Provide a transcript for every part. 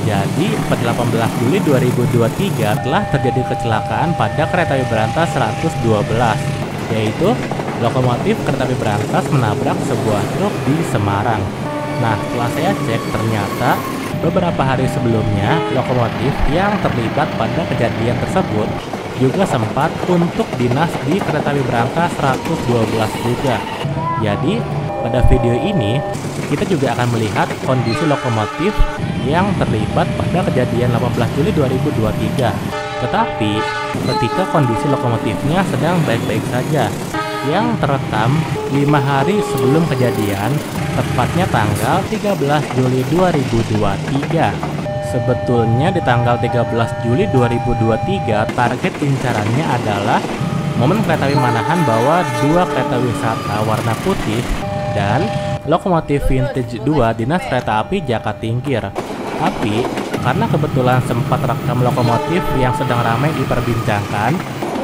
Jadi, pada 18 Juli 2023 telah terjadi kecelakaan pada kereta api berantas 112, yaitu lokomotif kereta api berantas menabrak sebuah truk di Semarang. Nah, setelah saya cek, ternyata beberapa hari sebelumnya lokomotif yang terlibat pada kejadian tersebut juga sempat untuk dinas di kereta api berantas 112 juga. Jadi, pada video ini kita juga akan melihat kondisi lokomotif yang terlibat pada kejadian 18 Juli 2023. Tetapi ketika kondisi lokomotifnya sedang baik-baik saja, yang terekam 5 hari sebelum kejadian, tepatnya tanggal 13 Juli 2023. Sebetulnya di tanggal 13 Juli 2023 target incarannya adalah momen kereta api Manahan bawa 2 kereta wisata warna putih dan lokomotif vintage 2 dinas kereta api Jakatingkir. Tapi karena kebetulan sempat rekam lokomotif yang sedang ramai diperbincangkan,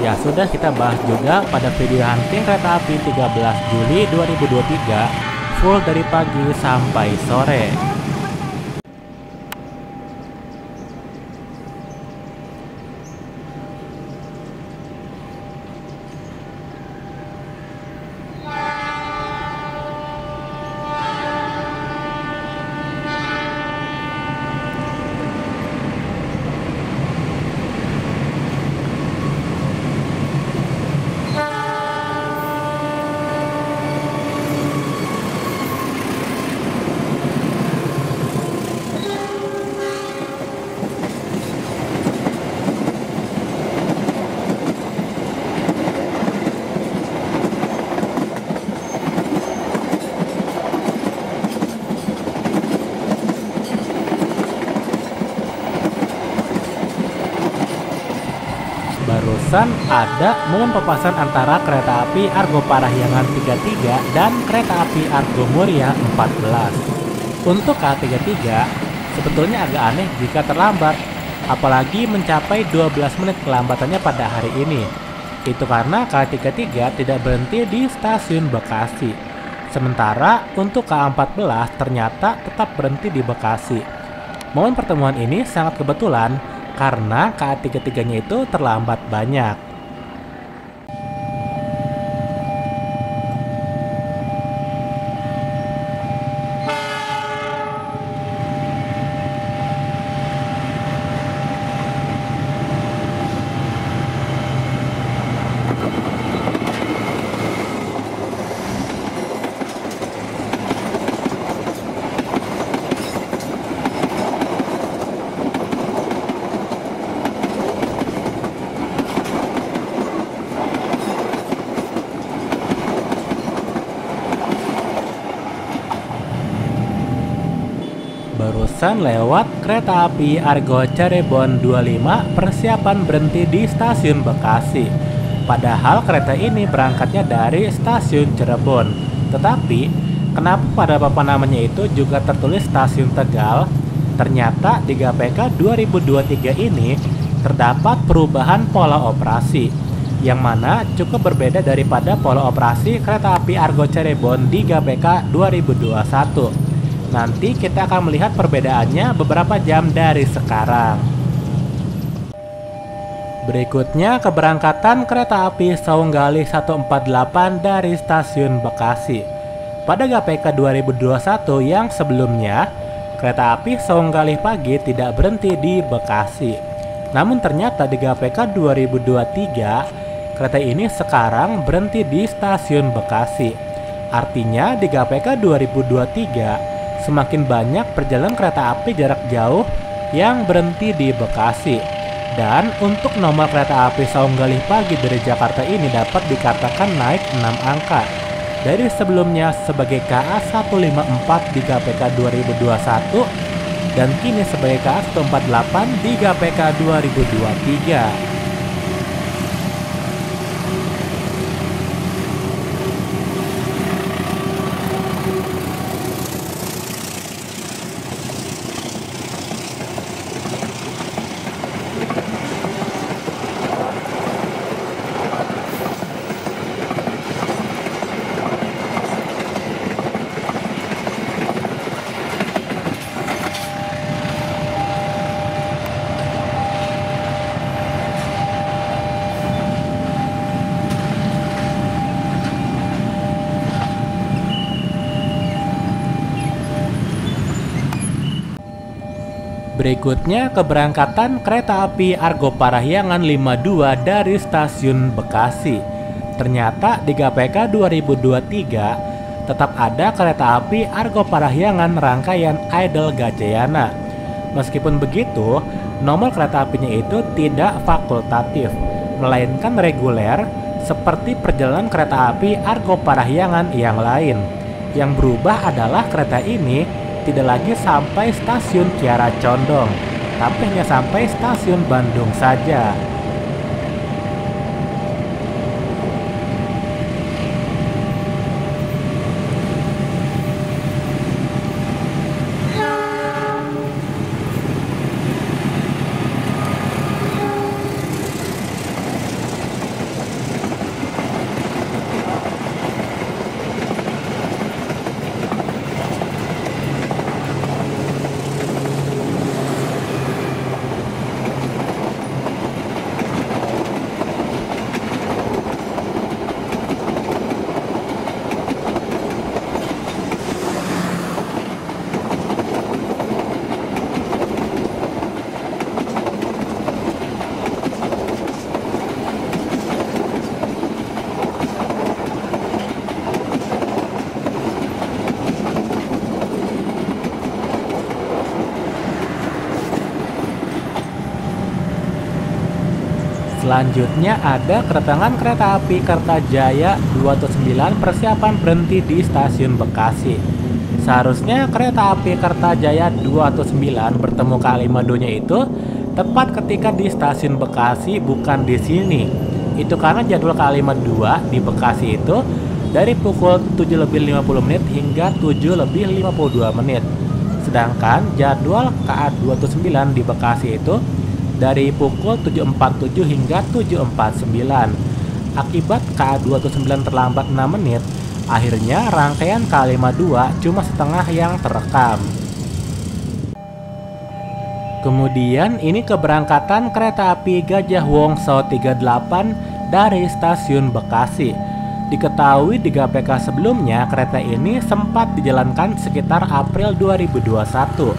ya sudah kita bahas juga pada video hunting kereta api 13 Juli 2023 full dari pagi sampai sore. Barusan ada momen papasan antara kereta api Argo Parahyangan 33 dan kereta api Argo Muria 14. Untuk K33 sebetulnya agak aneh jika terlambat, apalagi mencapai 12 menit kelambatannya pada hari ini. Itu karena K33 tidak berhenti di stasiun Bekasi. Sementara untuk K14 ternyata tetap berhenti di Bekasi. Momen pertemuan ini sangat kebetulan karena K33-nya itu terlambat banyak. Barusan lewat kereta api Argo Cirebon 25 persiapan berhenti di stasiun Bekasi. Padahal kereta ini berangkatnya dari stasiun Cirebon. Tetapi kenapa pada papan namanya itu juga tertulis stasiun Tegal? Ternyata di GPK 2023 ini terdapat perubahan pola operasi, yang mana cukup berbeda daripada pola operasi kereta api Argo Cirebon di GPK 2021. Nanti kita akan melihat perbedaannya beberapa jam dari sekarang. Berikutnya keberangkatan kereta api Saunggalih 148 dari stasiun Bekasi. Pada GPK 2021 yang sebelumnya, kereta api Saunggalih pagi tidak berhenti di Bekasi. Namun ternyata di GPK 2023, kereta ini sekarang berhenti di stasiun Bekasi. Artinya di GPK 2023, semakin banyak perjalanan kereta api jarak jauh yang berhenti di Bekasi. Dan untuk nomor kereta api Saunggalih pagi dari Jakarta ini dapat dikatakan naik 6 angka. Dari sebelumnya sebagai KA 154 di GPK 2021 dan kini sebagai KA 148 di GPK 2023. Berikutnya keberangkatan kereta api Argo Parahyangan 52 dari stasiun Bekasi. Ternyata di GPK 2023 tetap ada kereta api Argo Parahyangan rangkaian Idol Gajayana. Meskipun begitu, nomor kereta apinya itu tidak fakultatif, melainkan reguler seperti perjalanan kereta api Argo Parahyangan yang lain. Yang berubah adalah kereta ini tidak lagi sampai stasiun Kiara Condong, tapi hanya sampai stasiun Bandung saja. Selanjutnya ada kedatangan kereta api Kertajaya 209 persiapan berhenti di stasiun Bekasi. Seharusnya kereta api Kertajaya 209 bertemu K52-nya itu tepat ketika di stasiun Bekasi, bukan di sini. Itu karena jadwal K52 di Bekasi itu dari pukul 7:50 hingga 7:52. Sedangkan jadwal KA209 di Bekasi itu dari pukul 7.47 hingga 7.49. Akibat KA209 terlambat 6 menit, akhirnya rangkaian K52 cuma setengah yang terekam. Kemudian ini keberangkatan kereta api Gajah Wongso 38 dari stasiun Bekasi. Diketahui di GPK sebelumnya kereta ini sempat dijalankan sekitar April 2021.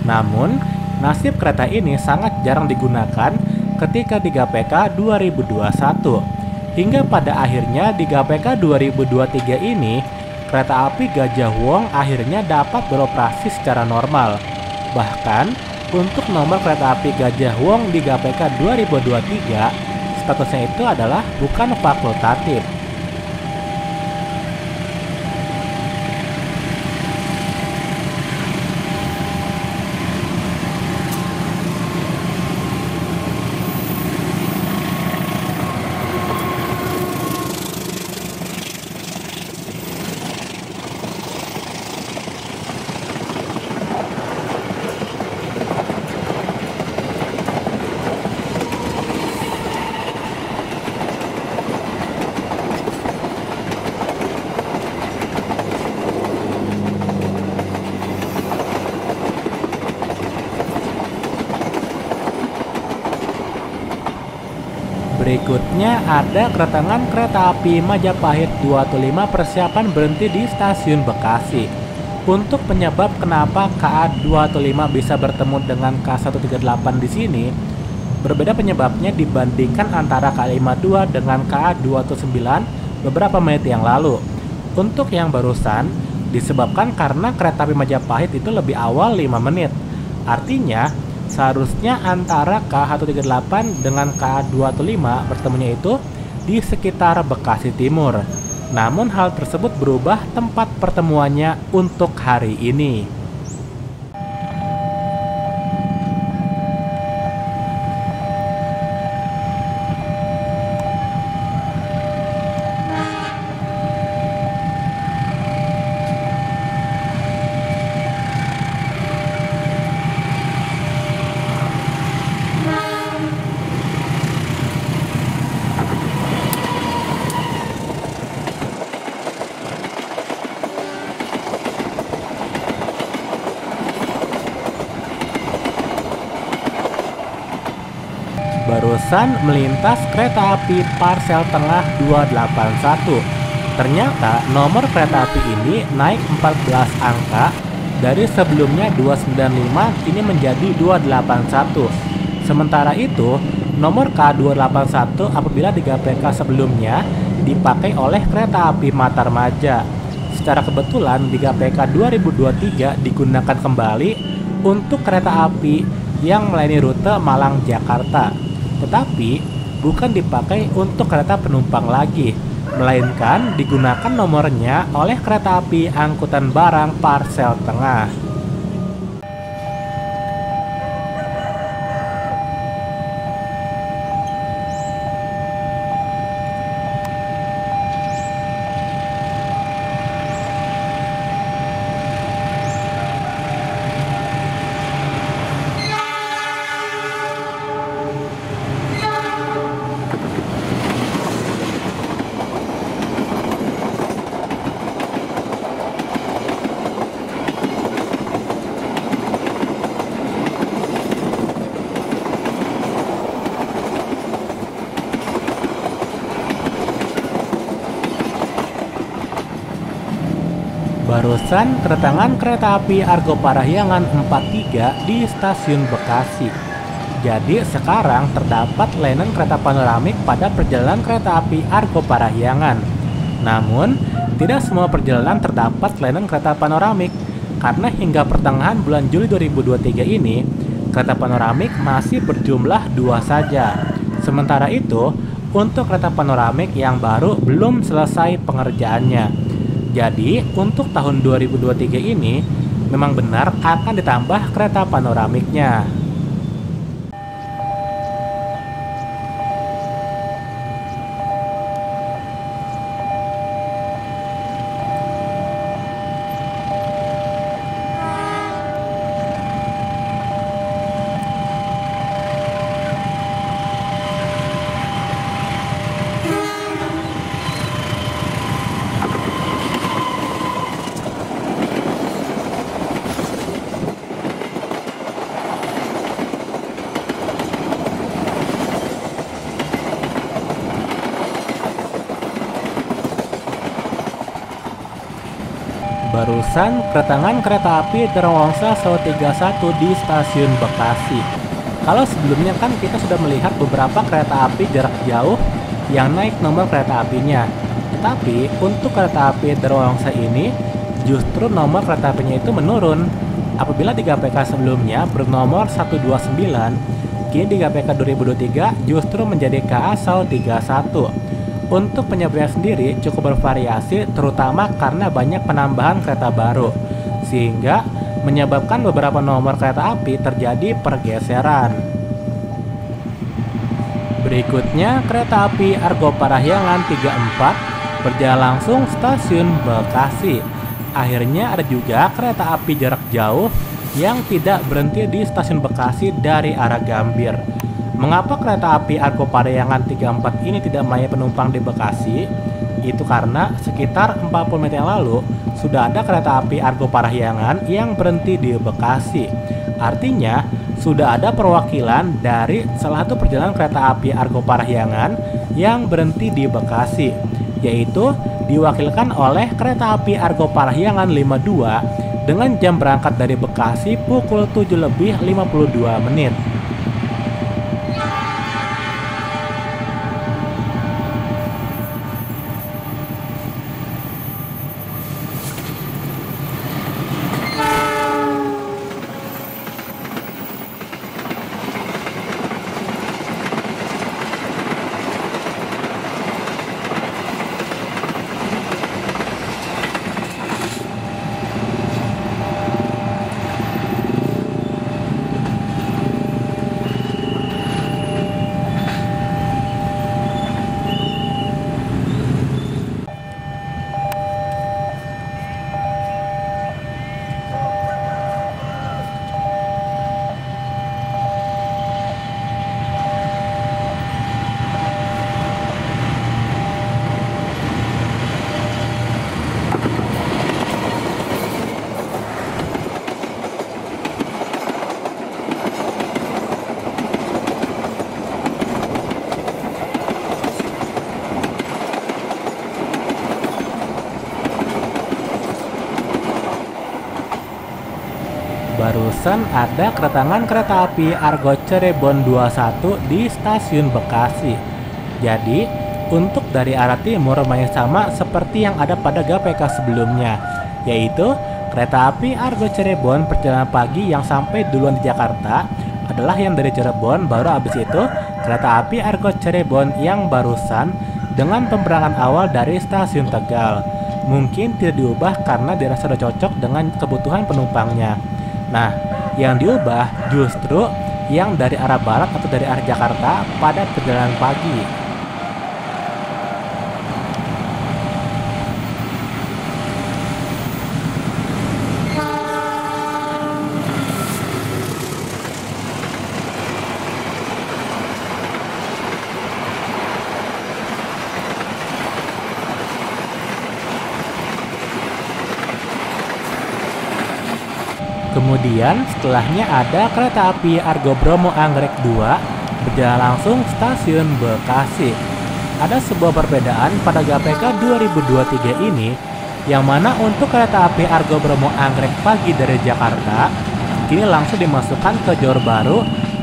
Namun nasib kereta ini sangat jarang digunakan ketika di GPK 2021. Hingga pada akhirnya di GPK 2023 ini, kereta api Gajah Wong akhirnya dapat beroperasi secara normal. Bahkan, untuk nomor kereta api Gajah Wong di GPK 2023, statusnya itu adalah bukan fakultatif. Berikutnya ada kedatangan kereta api Majapahit 215 persiapan berhenti di stasiun Bekasi. Untuk penyebab kenapa KA215 bisa bertemu dengan K138 di sini, berbeda penyebabnya dibandingkan antara K52 dengan KA219 beberapa menit yang lalu. Untuk yang barusan, disebabkan karena kereta api Majapahit itu lebih awal 5 menit. Artinya, seharusnya antara KH138 dengan KA215 bertemunya itu di sekitar Bekasi Timur. Namun hal tersebut berubah tempat pertemuannya untuk hari ini. Barusan melintas kereta api Parsel Tengah 281. Ternyata nomor kereta api ini naik 14 angka Dari sebelumnya 295 kini menjadi 281. Sementara itu, nomor K281 apabila di GPK sebelumnya dipakai oleh kereta api Matarmaja. Secara kebetulan di GPK 2023 digunakan kembali untuk kereta api yang melayani rute Malang-Jakarta. Tetapi bukan dipakai untuk kereta penumpang lagi, melainkan digunakan nomornya oleh kereta api angkutan barang Parsel Tengah. Barusan kedatangan kereta api Argo Parahyangan 43 di stasiun Bekasi. Jadi sekarang terdapat layanan kereta panoramik pada perjalanan kereta api Argo Parahyangan. Namun, tidak semua perjalanan terdapat layanan kereta panoramik, karena hingga pertengahan bulan Juli 2023 ini, kereta panoramik masih berjumlah 2 saja. Sementara itu, untuk kereta panoramik yang baru belum selesai pengerjaannya. Jadi, untuk tahun 2023 ini, memang benar akan ditambah kereta panoramiknya. Barusan kedatangan kereta api Darawangsa 131 di stasiun Bekasi. Kalau sebelumnya kan kita sudah melihat beberapa kereta api jarak jauh yang naik nomor kereta apinya. Tetapi untuk kereta api Darawangsa ini justru nomor kereta apinya itu menurun. Apabila di GPK sebelumnya bernomor 129, kini di GPK 2023 justru menjadi KA 131. Untuk penyeberangan sendiri cukup bervariasi, terutama karena banyak penambahan kereta baru, sehingga menyebabkan beberapa nomor kereta api terjadi pergeseran. Berikutnya, kereta api Argo Parahyangan 34 berjalan langsung stasiun Bekasi. Akhirnya ada juga kereta api jarak jauh yang tidak berhenti di stasiun Bekasi dari arah Gambir. Mengapa kereta api Argo Parahyangan 34 ini tidak melayani penumpang di Bekasi? Itu karena sekitar 40 menit yang lalu sudah ada kereta api Argo Parahyangan yang berhenti di Bekasi. Artinya sudah ada perwakilan dari salah satu perjalanan kereta api Argo Parahyangan yang berhenti di Bekasi, yaitu diwakilkan oleh kereta api Argo Parahyangan 52 dengan jam berangkat dari Bekasi pukul 7:52. Barusan ada kedatangan kereta api Argo Cirebon 21 di stasiun Bekasi. Jadi, untuk dari arah timur masih sama seperti yang ada pada GPK sebelumnya, yaitu kereta api Argo Cirebon perjalanan pagi yang sampai duluan di Jakarta adalah yang dari Cirebon, baru habis itu kereta api Argo Cirebon yang barusan dengan pemberangkatan awal dari stasiun Tegal. Mungkin tidak diubah karena dirasa sudah cocok dengan kebutuhan penumpangnya. Nah, yang diubah justru yang dari arah barat atau dari arah Jakarta pada perjalanan pagi. Kemudian setelahnya ada kereta api Argo Bromo Anggrek 2 berjalan langsung stasiun Bekasi. Ada sebuah perbedaan pada GPK 2023 ini, yang mana untuk kereta api Argo Bromo Anggrek pagi dari Jakarta kini langsung dimasukkan ke jalur baru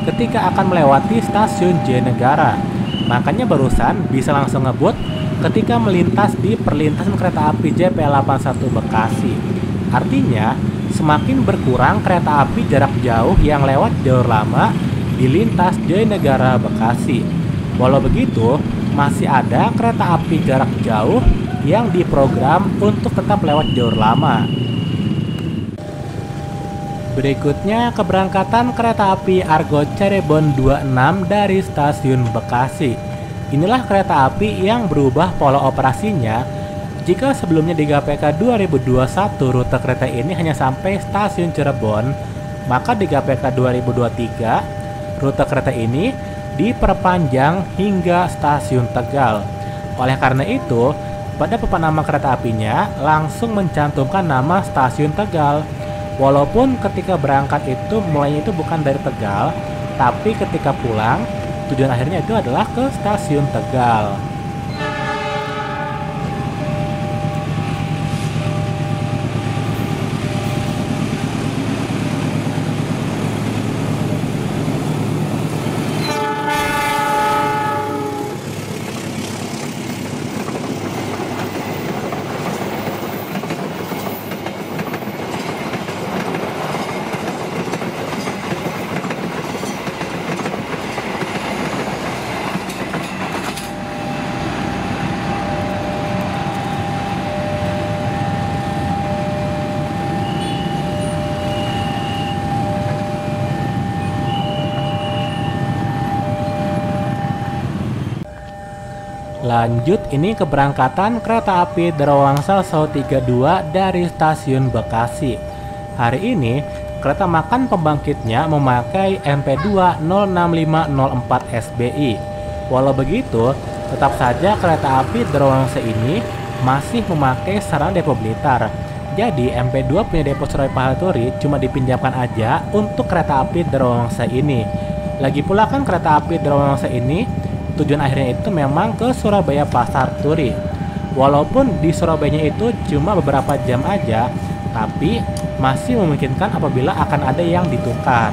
ketika akan melewati stasiun Jayanegara. Makanya barusan bisa langsung ngebut ketika melintas di perlintasan kereta api JP81 Bekasi. Artinya semakin berkurang kereta api jarak jauh yang lewat jalur lama di lintas Jayanegara Bekasi. Walau begitu, masih ada kereta api jarak jauh yang diprogram untuk tetap lewat jalur lama. Berikutnya keberangkatan kereta api Argo Cirebon 26 dari stasiun Bekasi. Inilah kereta api yang berubah pola operasinya. Jika sebelumnya di GPK 2021 rute kereta ini hanya sampai stasiun Cirebon, maka di GPK 2023 rute kereta ini diperpanjang hingga stasiun Tegal. Oleh karena itu, pada papan nama kereta apinya langsung mencantumkan nama stasiun Tegal. Walaupun ketika berangkat itu mulainya itu bukan dari Tegal, tapi ketika pulang tujuan akhirnya itu adalah ke stasiun Tegal. Lanjut, ini keberangkatan kereta api Darawangsa Sau 32 dari stasiun Bekasi. Hari ini, kereta makan pembangkitnya memakai MP2 06504 SBI. Walau begitu, tetap saja kereta api Darawangsa ini masih memakai sarana depo Blitar. Jadi, MP2 punya depo Surabaya Pahaturi cuma dipinjamkan aja untuk kereta api Darawangsa ini. Lagi pula kan kereta api Darawangsa ini tujuan akhirnya itu memang ke Surabaya Pasar Turi. Walaupun di Surabayanya itu cuma beberapa jam aja, tapi masih memungkinkan apabila akan ada yang ditukar.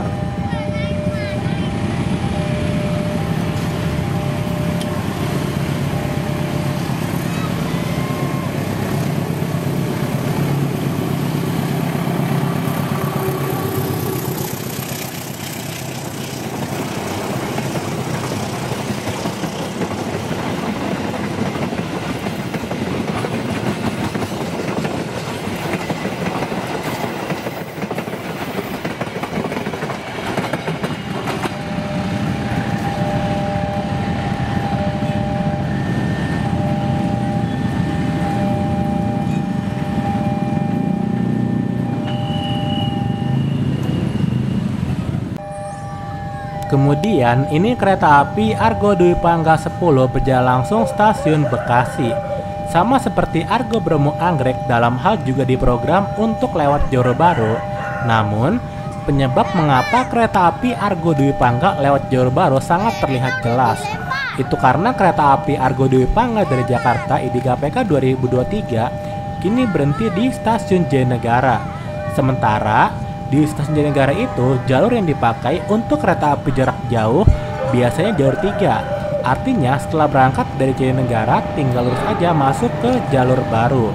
Kemudian ini kereta api Argo Dwi Pangga 10 berjalan langsung stasiun Bekasi. Sama seperti Argo Bromo Anggrek, dalam hal juga diprogram untuk lewat jalur baru. Namun, penyebab mengapa kereta api Argo Dwi Pangga lewat jalur baru sangat terlihat jelas. Itu karena kereta api Argo Dwi Pangga dari Jakarta IDGPK 2023 kini berhenti di stasiun Jayanegara. Sementara Di stasiun Jatinegara itu, jalur yang dipakai untuk kereta api jarak jauh biasanya jalur 3. Artinya setelah berangkat dari Jatinegara tinggal lurus aja masuk ke jalur baru.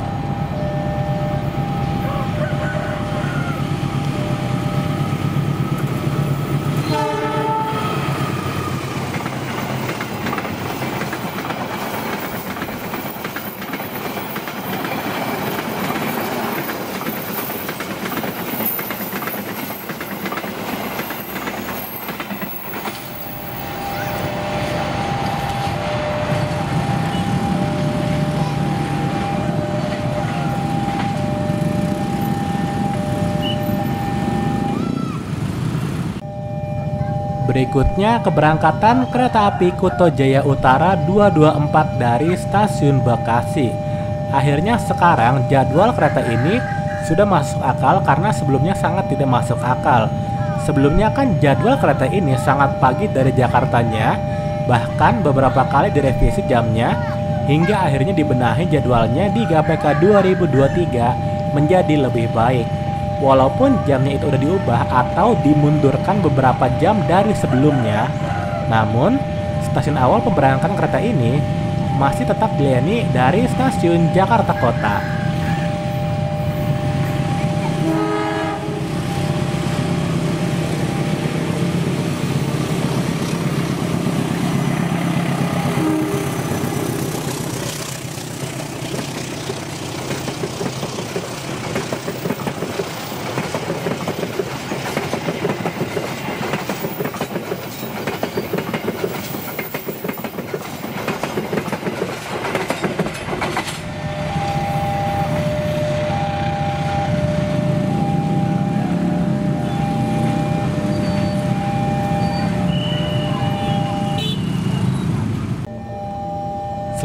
Berikutnya keberangkatan kereta api Kuto Jaya Utara 224 dari stasiun Bekasi. Akhirnya sekarang jadwal kereta ini sudah masuk akal karena sebelumnya sangat tidak masuk akal. Sebelumnya kan jadwal kereta ini sangat pagi dari Jakartanya, bahkan beberapa kali direvisi jamnya hingga akhirnya dibenahi jadwalnya di GAPK 2023 menjadi lebih baik. Walaupun jamnya itu udah diubah atau dimundurkan beberapa jam dari sebelumnya, namun stasiun awal pemberangkatan kereta ini masih tetap dilayani dari stasiun Jakarta Kota.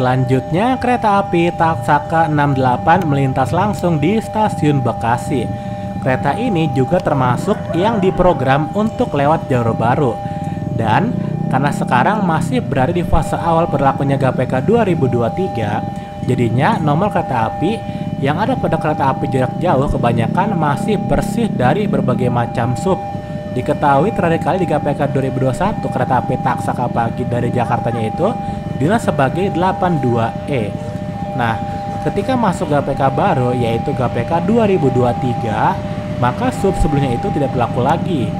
Selanjutnya, kereta api Taksaka 68 melintas langsung di stasiun Bekasi. Kereta ini juga termasuk yang diprogram untuk lewat jalur baru. Dan karena sekarang masih berada di fase awal berlakunya GAPK 2023, jadinya nomor kereta api yang ada pada kereta api jarak jauh kebanyakan masih bersih dari berbagai macam sub. Diketahui terakhir kali di GAPK 2021 kereta api Taksaka pagi dari Jakartanya itu dinas sebagai 82E. Nah, ketika masuk GAPK baru yaitu GAPK 2023, maka sub sebelumnya itu tidak berlaku lagi.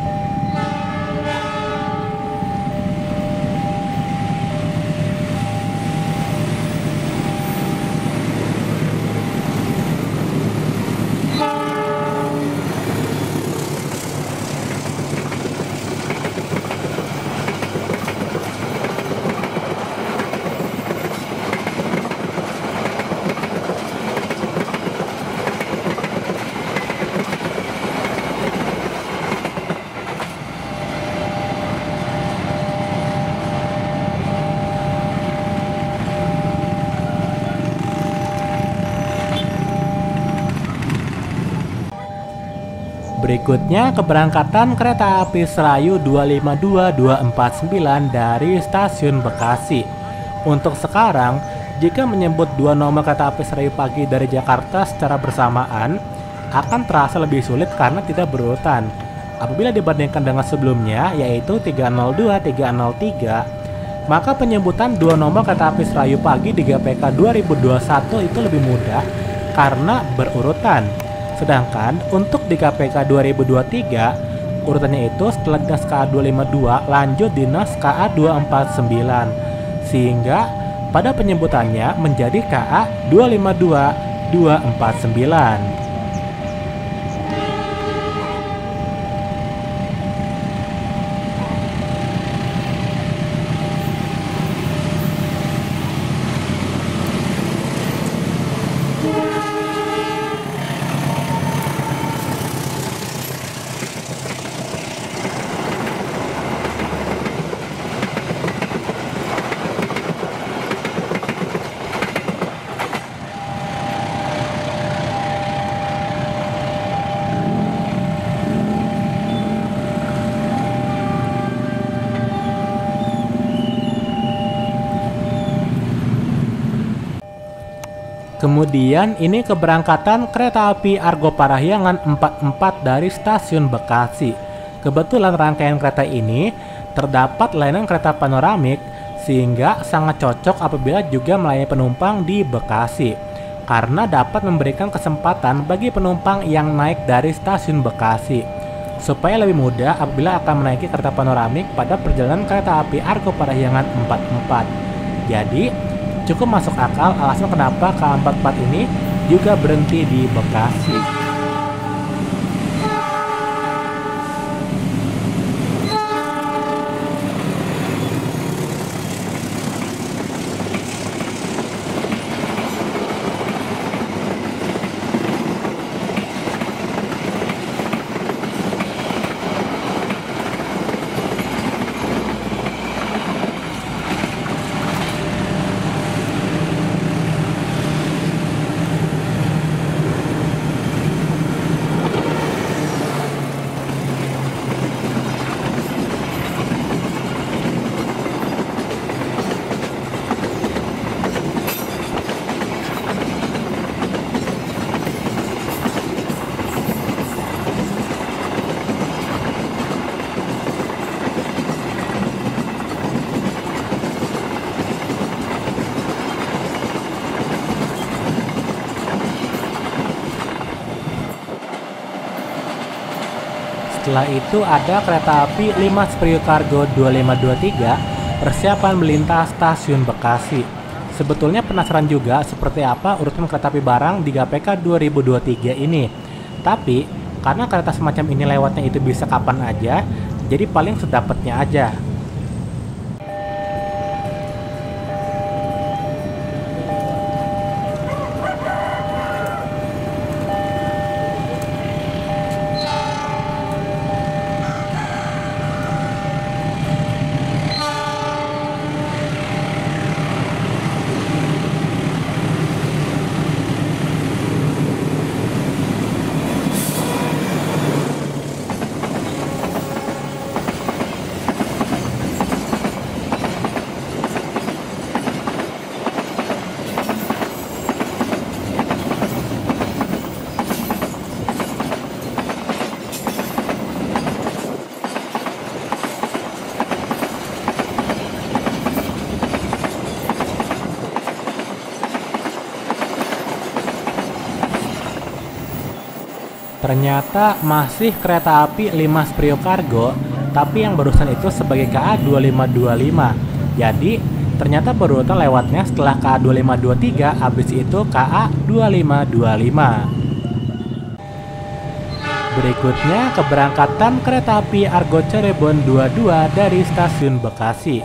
Berikutnya keberangkatan kereta api Serayu 252249 dari stasiun Bekasi. Untuk sekarang, jika menyebut dua nomor kereta api Serayu pagi dari Jakarta secara bersamaan, akan terasa lebih sulit karena tidak berurutan. Apabila dibandingkan dengan sebelumnya, yaitu 302, 303, maka penyebutan dua nomor kereta api Serayu pagi di GAPK 2021 itu lebih mudah karena berurutan. Sedangkan untuk di GAPK 2023, urutannya itu setelah dinas KA 252 lanjut dinas KA 249, sehingga pada penyebutannya menjadi KA 252249. Kemudian ini keberangkatan kereta api Argo Parahyangan 44 dari stasiun Bekasi. Kebetulan rangkaian kereta ini terdapat layanan kereta panoramik sehingga sangat cocok apabila juga melayani penumpang di Bekasi, karena dapat memberikan kesempatan bagi penumpang yang naik dari stasiun Bekasi supaya lebih mudah apabila akan menaiki kereta panoramik pada perjalanan kereta api Argo Parahyangan 44. Jadi cukup masuk akal alasan kenapa KA44 ini juga berhenti di Bekasi. Setelah itu ada kereta api Limas Priok Cargo 2523 persiapan melintas stasiun Bekasi. Sebetulnya penasaran juga seperti apa urutan kereta api barang di GPK 2023 ini. Tapi karena kereta semacam ini lewatnya itu bisa kapan aja, jadi paling sedapatnya aja. Ternyata masih kereta api Limas Priok Cargo, tapi yang barusan itu sebagai KA 2525. Jadi ternyata berurutan lewatnya setelah KA 2523, habis itu KA 2525. Berikutnya keberangkatan kereta api Argo Cirebon 22 dari stasiun Bekasi.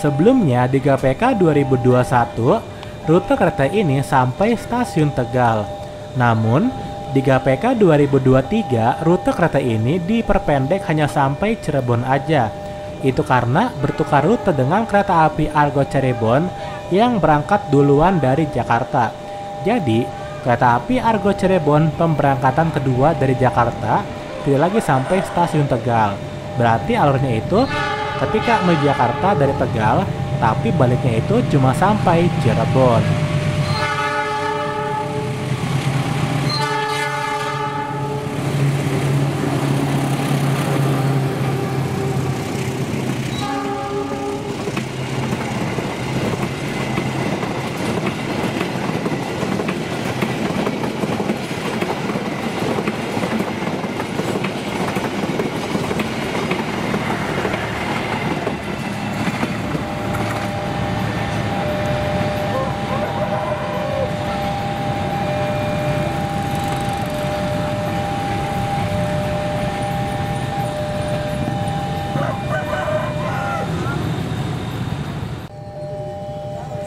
Sebelumnya di GPK 2021, rute kereta ini sampai stasiun Tegal. Namun di GPK 2023, rute kereta ini diperpendek hanya sampai Cirebon aja. Itu karena bertukar rute dengan kereta api Argo Cirebon yang berangkat duluan dari Jakarta. Jadi, kereta api Argo Cirebon pemberangkatan kedua dari Jakarta tidak lagi sampai stasiun Tegal. Berarti alurnya itu ketika menuju Jakarta dari Tegal, tapi baliknya itu cuma sampai Cirebon.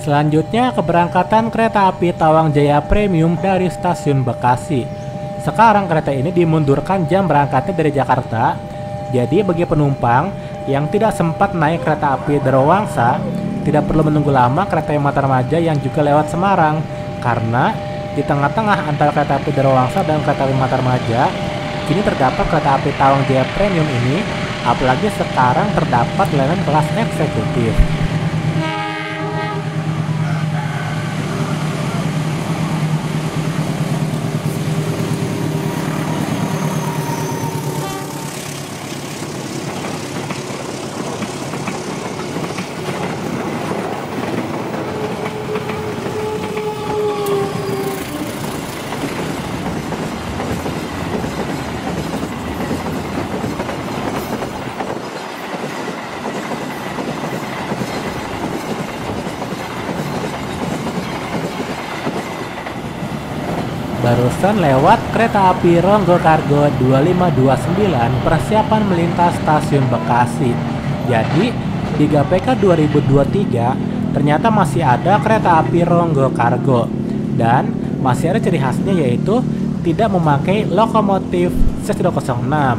Selanjutnya keberangkatan kereta api Tawang Jaya Premium dari stasiun Bekasi. Sekarang kereta ini dimundurkan jam berangkatnya dari Jakarta. Jadi bagi penumpang yang tidak sempat naik kereta api Darawangsa, tidak perlu menunggu lama kereta yang Matarmaja yang juga lewat Semarang. Karena di tengah-tengah antara kereta api Darawangsa dan kereta api Matarmaja, kini terdapat kereta api Tawang Jaya Premium ini, apalagi sekarang terdapat layanan kelas eksekutif. Barusan lewat kereta api Ronggo Kargo 2529 persiapan melintas stasiun Bekasi. Jadi di GPK 2023 ternyata masih ada kereta api Ronggo Kargo dan masih ada ciri khasnya, yaitu tidak memakai lokomotif C006.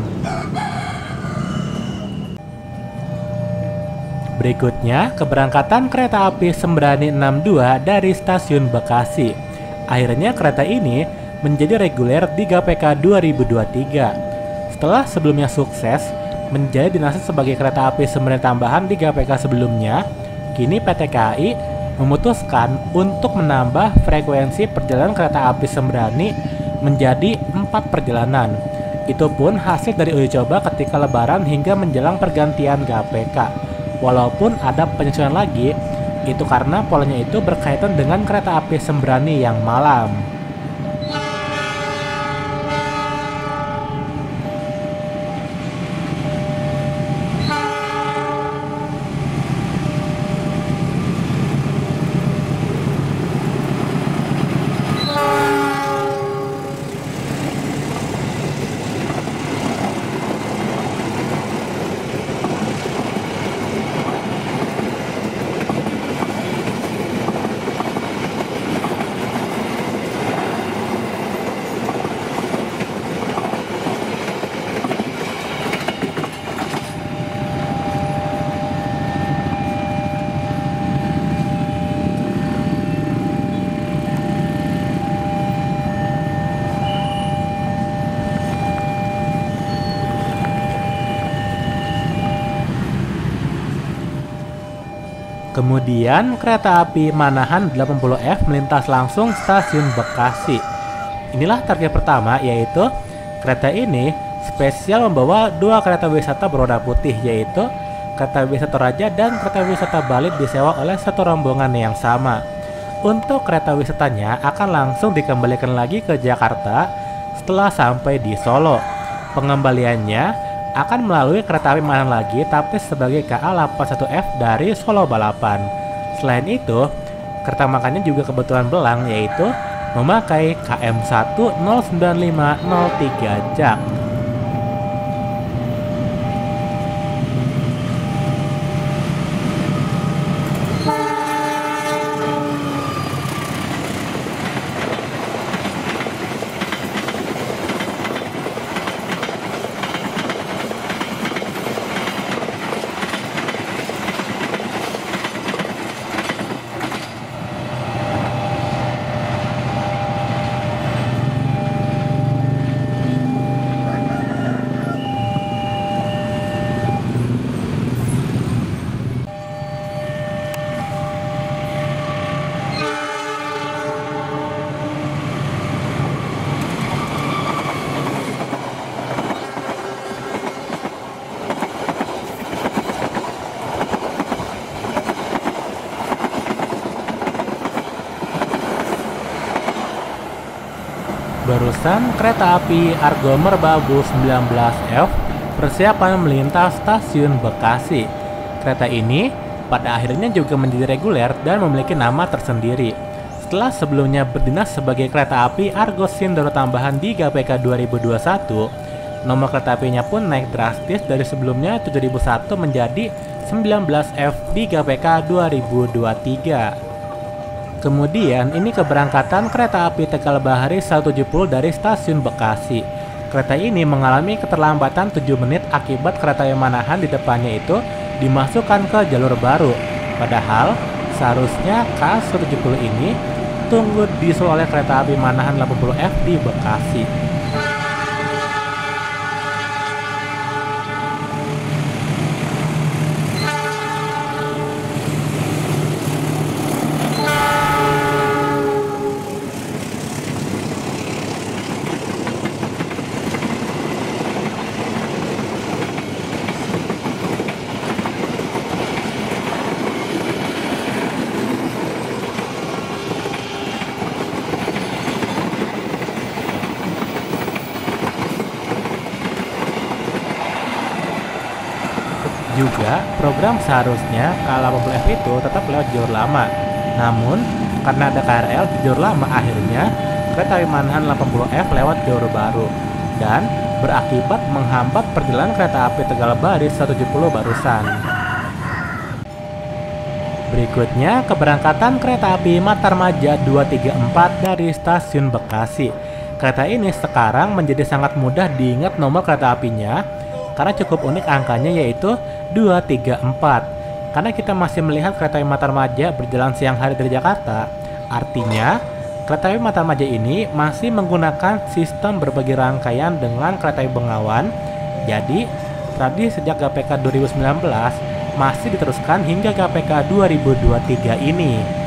Berikutnya, keberangkatan kereta api Sembrani 62 dari stasiun Bekasi. Akhirnya kereta ini menjadi reguler di GPK 2023. Setelah sebelumnya sukses menjadi dinasti sebagai kereta api Sembrani tambahan di GPK sebelumnya, kini PT KAI memutuskan untuk menambah frekuensi perjalanan kereta api Sembrani menjadi 4 perjalanan. Itu pun hasil dari uji coba ketika Lebaran hingga menjelang pergantian GPK. Walaupun ada penyesuaian lagi, itu karena polanya itu berkaitan dengan kereta api Sembrani yang malam. Kemudian kereta api Manahan 80F melintas langsung stasiun Bekasi. Inilah target pertama, yaitu kereta ini spesial membawa 2 kereta wisata berwarna putih, yaitu kereta wisata Raja dan kereta wisata Bali disewa oleh satu rombongan yang sama. Untuk kereta wisatanya akan langsung dikembalikan lagi ke Jakarta setelah sampai di Solo. Pengembaliannya akan melalui kereta api Manahan lagi, tapi sebagai KA81F dari Solo Balapan. Selain itu, kereta makannya juga kebetulan belang, yaitu memakai KM1 09503 Jak. Barusan kereta api Argo Merbabu 19F persiapan melintas stasiun Bekasi. Kereta ini pada akhirnya juga menjadi reguler dan memiliki nama tersendiri. Setelah sebelumnya berdinas sebagai kereta api Argo Sindoro tambahan di GPK 2021, nomor kereta apinya pun naik drastis dari sebelumnya 7001 menjadi 19F di GPK 2023. Kemudian ini keberangkatan kereta api Tegal Bahari 170 dari stasiun Bekasi. Kereta ini mengalami keterlambatan 7 menit akibat kereta yang Manahan di depannya itu dimasukkan ke jalur baru. Padahal seharusnya K170 ini tunggu disusul oleh kereta api Manahan 80F di Bekasi. Juga, program seharusnya K80F itu tetap lewat jalur lama. Namun, karena ada KRL di jalur lama, akhirnya kereta api Manahan 80F lewat jalur baru dan berakibat menghambat perjalanan kereta api Tegal Baris 170 barusan. Berikutnya, keberangkatan kereta api Matarmaja 234 dari stasiun Bekasi. Kereta ini sekarang menjadi sangat mudah diingat nomor kereta apinya karena cukup unik angkanya, yaitu 234. Karena kita masih melihat kereta api Matarmaja berjalan siang hari dari Jakarta, artinya kereta api Matarmaja ini masih menggunakan sistem berbagi rangkaian dengan kereta api Bengawan. Jadi, tradisi sejak GPK 2019 masih diteruskan hingga GPK 2023 ini.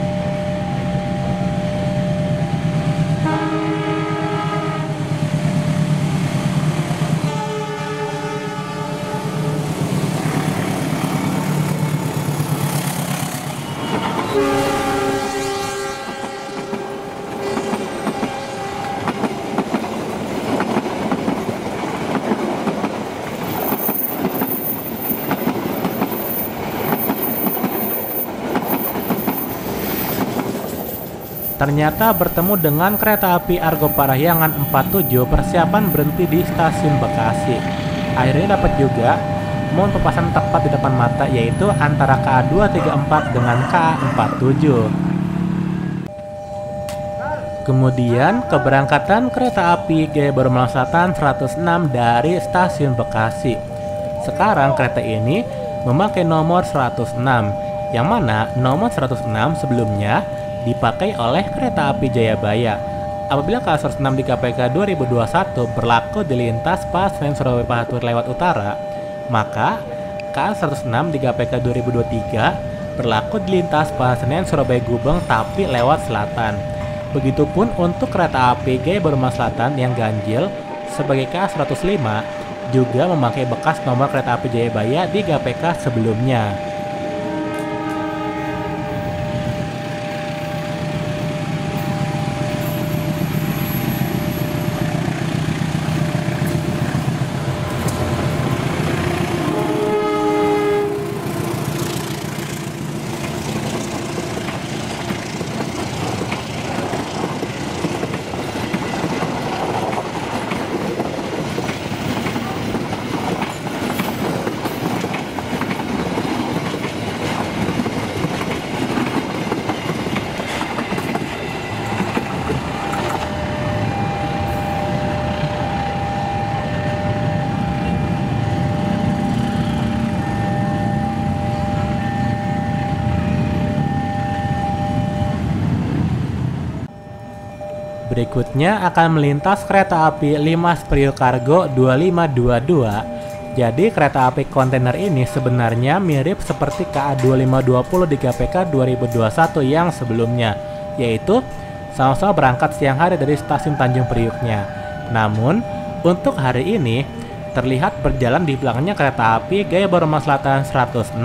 Ternyata bertemu dengan kereta api Argo Parahyangan 47 persiapan berhenti di stasiun Bekasi. Akhirnya dapat juga momen papasan tepat di depan mata, yaitu antara KA 234 dengan KA 47. Kemudian keberangkatan kereta api Gaya Baru Malang Selatan 106 dari stasiun Bekasi. Sekarang kereta ini memakai nomor 106, yang mana nomor 106 sebelumnya dipakai oleh kereta api Jayabaya. Apabila KA 106 di KPK 2021 berlaku di lintas Pasenen Surabaya Pahatur lewat utara, maka KA 106 di KPK 2023 berlaku di lintas Pasenen Surabaya Gubeng tapi lewat selatan. Begitupun untuk kereta api Gaya Baru Malang Selatan yang ganjil sebagai KA 105 juga memakai bekas nomor kereta api Jayabaya di KPK sebelumnya. Berikutnya akan melintas kereta api Limas Priok Cargo 2522. Jadi kereta api kontainer ini sebenarnya mirip seperti KA 2520 di KPK 2021 yang sebelumnya, yaitu sama-sama berangkat siang hari dari stasiun Tanjung Prioknya. Namun untuk hari ini terlihat berjalan di belakangnya kereta api Gaya Baru Malang Selatan 106.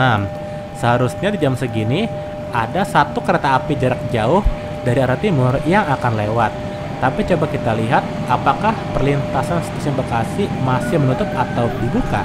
Seharusnya di jam segini ada satu kereta api jarak jauh dari arah timur yang akan lewat. Tapi coba kita lihat apakah perlintasan stasiun Bekasi masih menutup atau dibuka.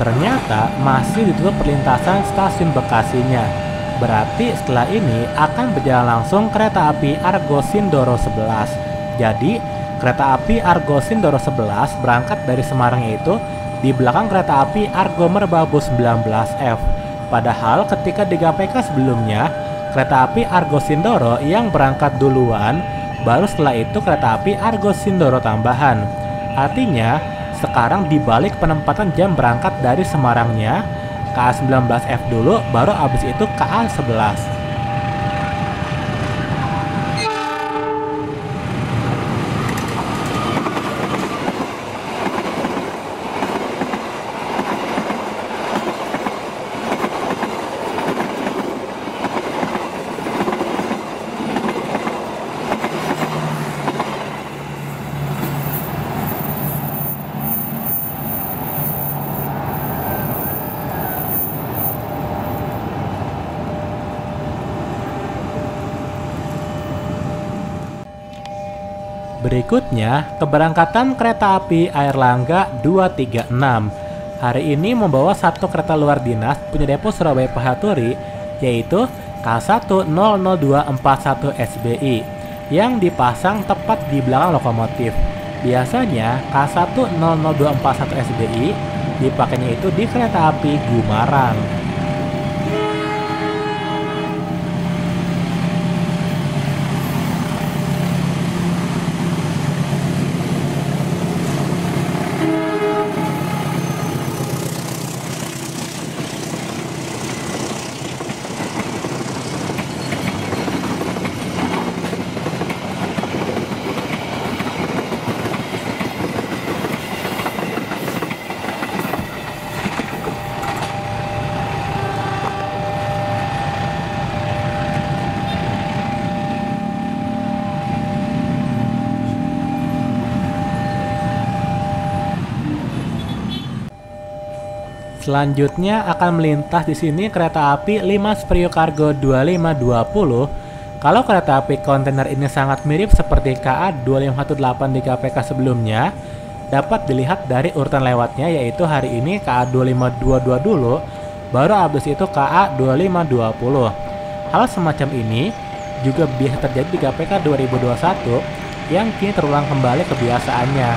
Ternyata masih ditutup perlintasan stasiun Bekasinya. Berarti setelah ini akan berjalan langsung kereta api Argo Sindoro 11. Jadi kereta api Argo Sindoro 11 berangkat dari Semarang, yaitu di belakang kereta api Argo Merbabu 19F. Padahal ketika di GPK sebelumnya kereta api Argo Sindoro yang berangkat duluan, baru setelah itu kereta api Argo Sindoro tambahan. Artinya sekarang dibalik penempatan jam berangkat dari Semarangnya, KA 19F dulu, baru abis itu KA 11. Berikutnya, keberangkatan kereta api Airlangga 236. Hari ini membawa satu kereta luar dinas punya depo Surabaya Pahaturi, yaitu K1000241 SBI, yang dipasang tepat di belakang lokomotif. Biasanya K1000241 SBI dipakainya itu di kereta api Gumarang. Selanjutnya akan melintas di sini kereta api 5 Prio Cargo 2520. Kalau kereta api kontainer ini sangat mirip seperti KA 2518 di KPK sebelumnya, dapat dilihat dari urutan lewatnya, yaitu hari ini KA 2522 dulu, baru habis itu KA 2520. Hal semacam ini juga biasa terjadi di KPK 2021 yang kini terulang kembali kebiasaannya.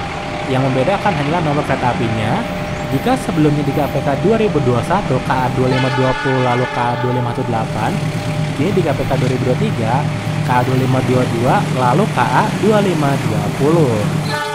Yang membedakan hanyalah nomor kereta apinya. Jika sebelumnya di KPK 2021 KA 2520 lalu KA 2518, kini di KPK 2023 KA 2522 lalu KA 2520.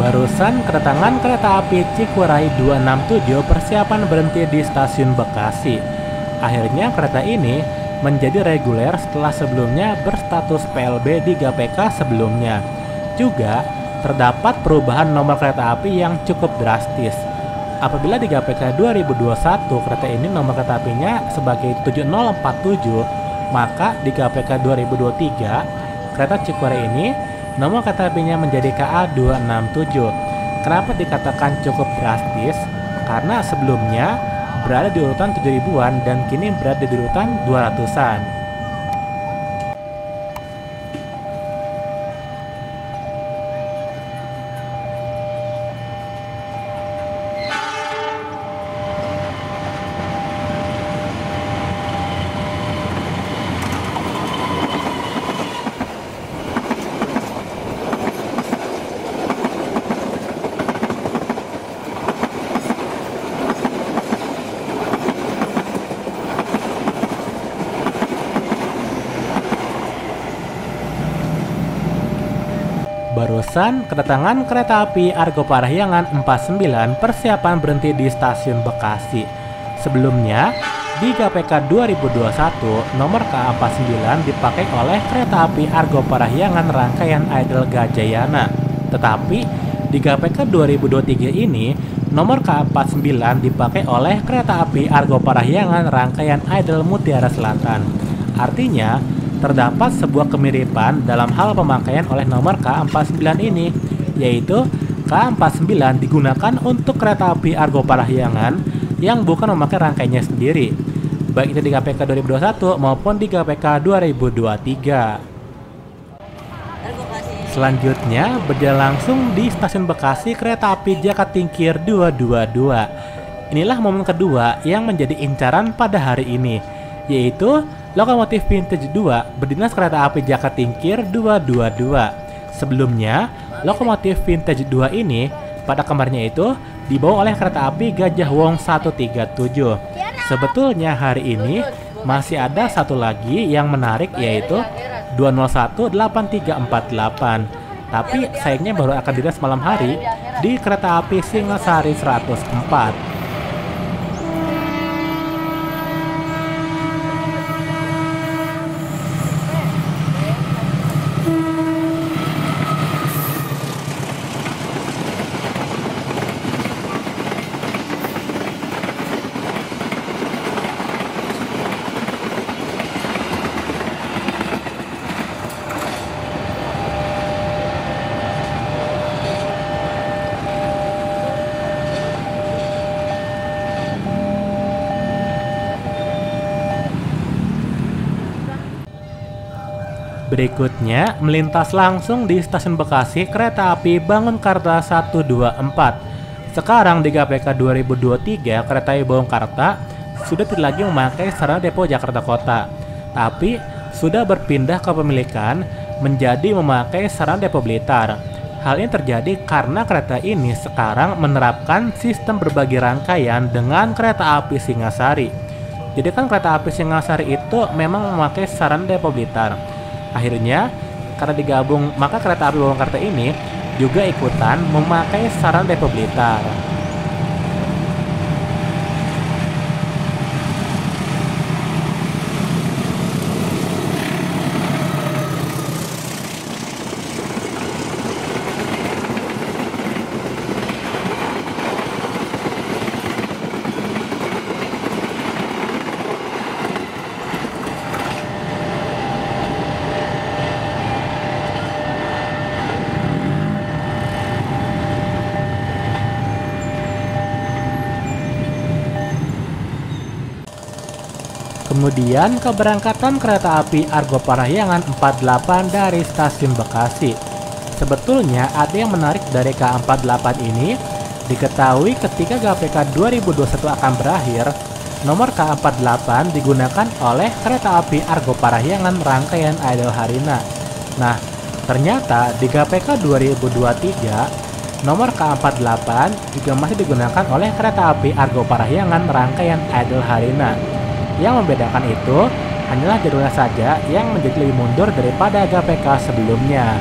Barusan kedatangan kereta api Cikuray 267 persiapan berhenti di stasiun Bekasi. Akhirnya kereta ini menjadi reguler setelah sebelumnya berstatus PLB di GPK sebelumnya. Juga terdapat perubahan nomor kereta api yang cukup drastis. Apabila di GPK 2021 kereta ini nomor kereta apinya sebagai 7047, maka di GPK 2023 kereta Cikuray ini nomor kereta apinya menjadi KA 267. Kenapa dikatakan cukup drastis? Karena sebelumnya berada di urutan 7000-an dan kini berada di urutan 200-an. Barusan kedatangan kereta api Argo Parahyangan 49 persiapan berhenti di stasiun Bekasi. Sebelumnya, di GPK 2021, nomor KA49 dipakai oleh kereta api Argo Parahyangan rangkaian Idol Gajayana. Tetapi, di GPK 2023 ini, nomor KA49 dipakai oleh kereta api Argo Parahyangan rangkaian Idol Mutiara Selatan. Artinya, terdapat sebuah kemiripan dalam hal pemakaian oleh nomor KA49 ini, yaitu K49 digunakan untuk kereta api Argo Parahyangan yang bukan memakai rangkaiannya sendiri, baik itu di KPK 2021 maupun di KPK 2023. Selanjutnya berjalan langsung di stasiun Bekasi kereta api Jakatingkir 222. Inilah momen kedua yang menjadi incaran pada hari ini, yaitu lokomotif vintage 2 berdinas kereta api Jakatingkir 222. Sebelumnya, lokomotif vintage 2 ini pada kemarinnya itu dibawa oleh kereta api Gajah Wong 137. Sebetulnya hari ini masih ada satu lagi yang menarik, yaitu 201-8348, tapi sayangnya baru akan dinas malam hari di kereta api Singasari 104. Berikutnya, melintas langsung di stasiun Bekasi kereta api Bangunkarta 124. Sekarang di KPK 2023, kereta api Bangunkarta sudah tidak lagi memakai sarana depo Jakarta Kota, tapi sudah berpindah kepemilikan menjadi memakai sarana depo Blitar. Hal ini terjadi karena kereta ini sekarang menerapkan sistem berbagi rangkaian dengan kereta api Singasari. Jadi kan kereta api Singasari itu memang memakai sarana depo Blitar. Akhirnya, karena digabung, maka kereta api Bangunkarta ini juga ikutan memakai sarana depo Blitar. Kemudian keberangkatan kereta api Argo Parahyangan 48 dari stasiun Bekasi. Sebetulnya ada yang menarik dari K48 ini. Diketahui ketika KPK 2021 akan berakhir, nomor K48 digunakan oleh kereta api Argo Parahyangan rangkaian Idul Harina. Nah, ternyata di KPK 2023, nomor K48 juga masih digunakan oleh kereta api Argo Parahyangan rangkaian Idul Harina. Yang membedakan itu hanyalah jadwalnya saja yang menjadi lebih mundur daripada KPK sebelumnya.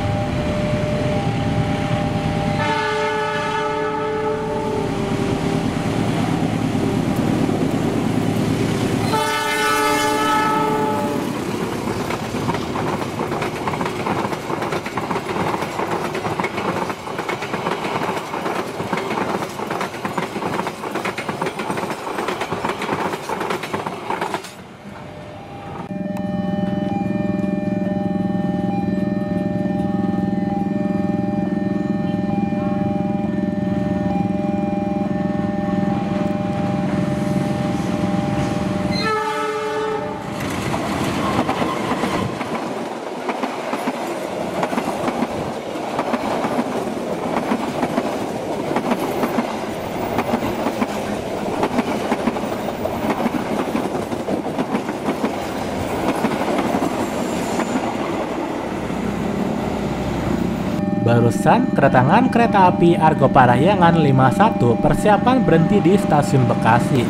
Barusan kedatangan kereta api Argo Parahyangan 51 persiapan berhenti di stasiun Bekasi.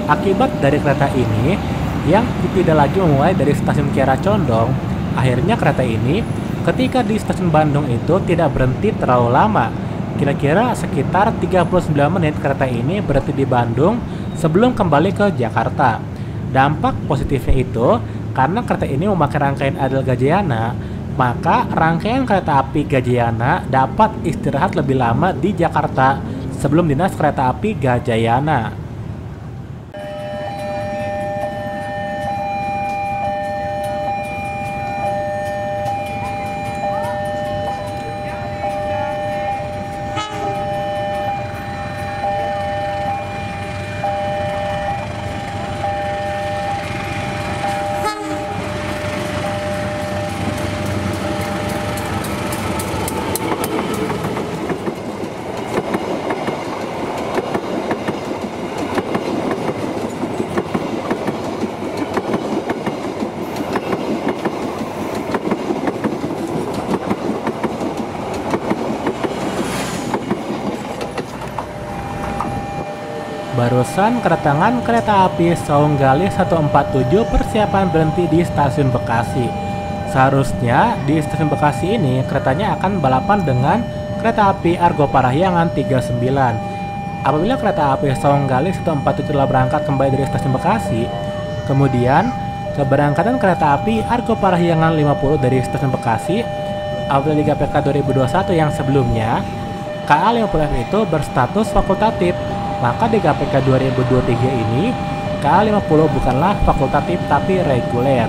Akibat dari kereta ini yang tidak lagi memulai dari stasiun Kiara Condong, akhirnya kereta ini ketika di stasiun Bandung itu tidak berhenti terlalu lama. Kira-kira sekitar 39 menit kereta ini berhenti di Bandung sebelum kembali ke Jakarta. Dampak positifnya itu karena kereta ini memakai rangkaian Idul Gajayana, maka rangkaian kereta api Gajayana dapat istirahat lebih lama di Jakarta sebelum dinas kereta api Gajayana. Barusan kedatangan kereta api Saunggali 147 persiapan berhenti di stasiun Bekasi. Seharusnya di stasiun Bekasi ini keretanya akan balapan dengan kereta api Argo Parahyangan 39. Apabila kereta api Saunggali 147 telah berangkat kembali dari stasiun Bekasi, kemudian keberangkatan kereta api Argo Parahyangan 50 dari stasiun Bekasi, apabila di KPK 2021 yang sebelumnya KA 50F itu berstatus fakultatif, maka di KPK 2023 ini KA 50 bukanlah fakultatif tapi reguler.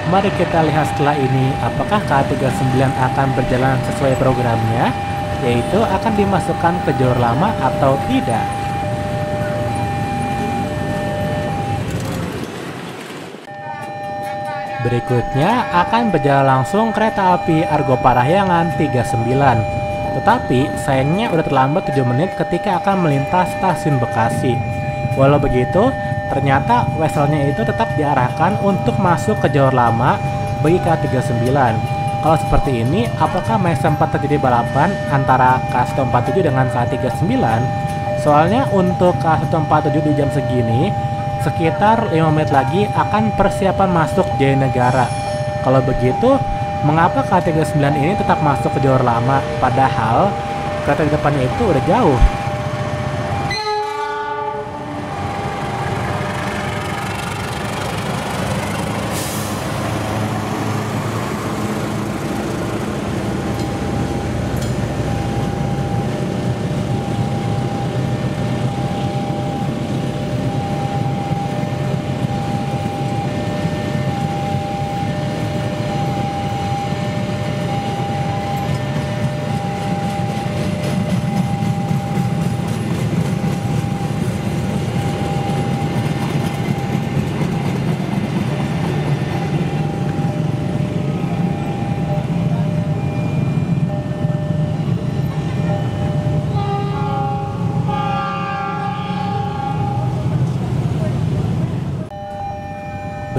Mari kita lihat setelah ini apakah KA39 akan berjalan sesuai programnya, yaitu akan dimasukkan ke jalur lama atau tidak. Berikutnya akan berjalan langsung kereta api Argo Parahyangan 39. Tetapi sayangnya udah terlambat 7 menit ketika akan melintas stasiun Bekasi. Walau begitu, ternyata vesselnya itu tetap diarahkan untuk masuk ke jalur lama bagi K39. Kalau seperti ini, apakah masih sempat terjadi balapan antara K147 dengan K39? Soalnya untuk K147 di jam segini, sekitar 5 menit lagi akan persiapan masuk Jayanegara. Kalau begitu, mengapa K39 ini tetap masuk ke jalur lama, padahal kereta di depannya itu udah jauh?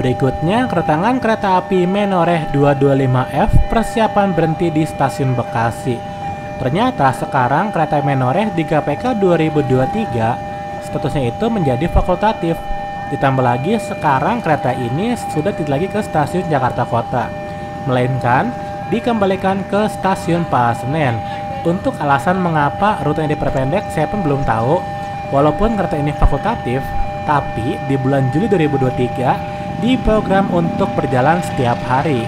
Berikutnya, kedatangan kereta api Menoreh 225F persiapan berhenti di stasiun Bekasi. Ternyata sekarang kereta Menoreh di KPK 2023 statusnya itu menjadi fakultatif. Ditambah lagi sekarang kereta ini sudah tidak lagi ke stasiun Jakarta Kota, melainkan dikembalikan ke stasiun Pasenen. Untuk alasan mengapa rutenya diperpendek saya pun belum tahu. Walaupun kereta ini fakultatif, tapi di bulan Juli 2023 diprogram untuk berjalan setiap hari.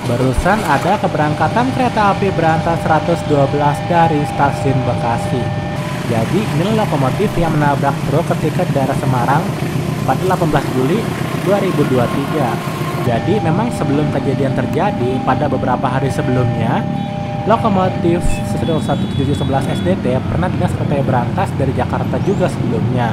Barusan ada keberangkatan kereta api berantas 112 dari stasiun Bekasi. Jadi inilah lokomotif yang menabrak truk ketika di daerah Semarang pada 18 Juli 2023. Jadi memang sebelum kejadian terjadi pada beberapa hari sebelumnya, lokomotif 1711 SDT pernah dinas kereta berantas dari Jakarta juga sebelumnya.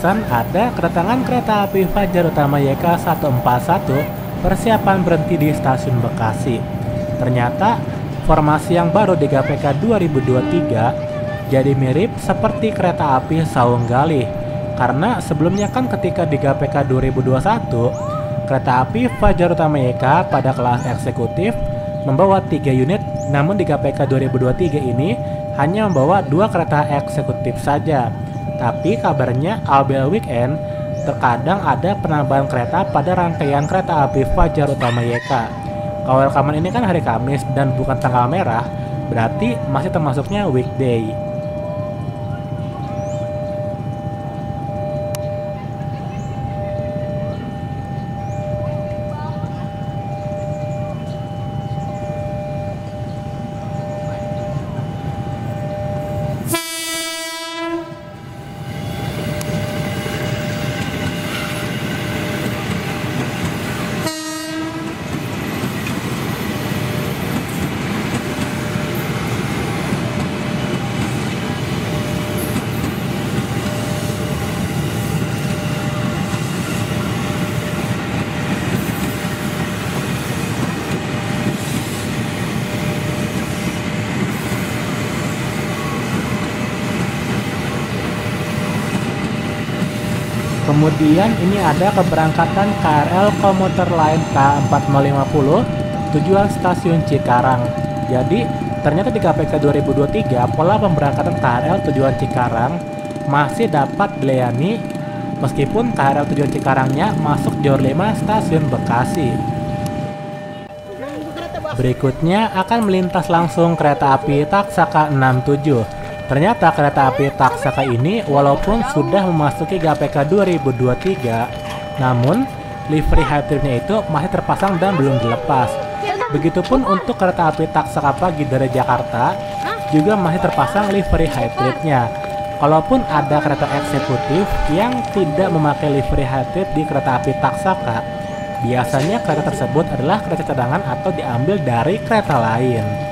barusan ada kedatangan kereta api Fajar Utama YK 141 persiapan berhenti di stasiun Bekasi. Ternyata formasi yang baru di GPK 2023 jadi mirip seperti kereta api Saung Galih. Karena sebelumnya kan ketika di GPK 2021, kereta api Fajar Utama YK pada kelas eksekutif membawa 3 unit, namun di GPK 2023 ini hanya membawa 2 kereta eksekutif saja. Tapi kabarnya Abel Weekend terkadang ada penambahan kereta pada rangkaian kereta api Fajar Utama YK. Kalau rekaman ini kan hari Kamis dan bukan tanggal merah, berarti masih termasuknya weekday. Kemudian ini ada keberangkatan KRL komuter lain K4050 tujuan stasiun Cikarang. Jadi ternyata di KPK 2023 pola pemberangkatan KRL tujuan Cikarang masih dapat dilayani meskipun KRL tujuan Cikarangnya masuk jalur 5 stasiun Bekasi. Berikutnya akan melintas langsung kereta api Taksaka 67. Ternyata kereta api Taksaka ini walaupun sudah memasuki GPK 2023, namun livery hybridnya itu masih terpasang dan belum dilepas. Begitupun untuk kereta api Taksaka pagi dari Jakarta juga masih terpasang livery hybridnya. Kalaupun ada kereta eksekutif yang tidak memakai livery hybrid di kereta api Taksaka, biasanya kereta tersebut adalah kereta cadangan atau diambil dari kereta lain.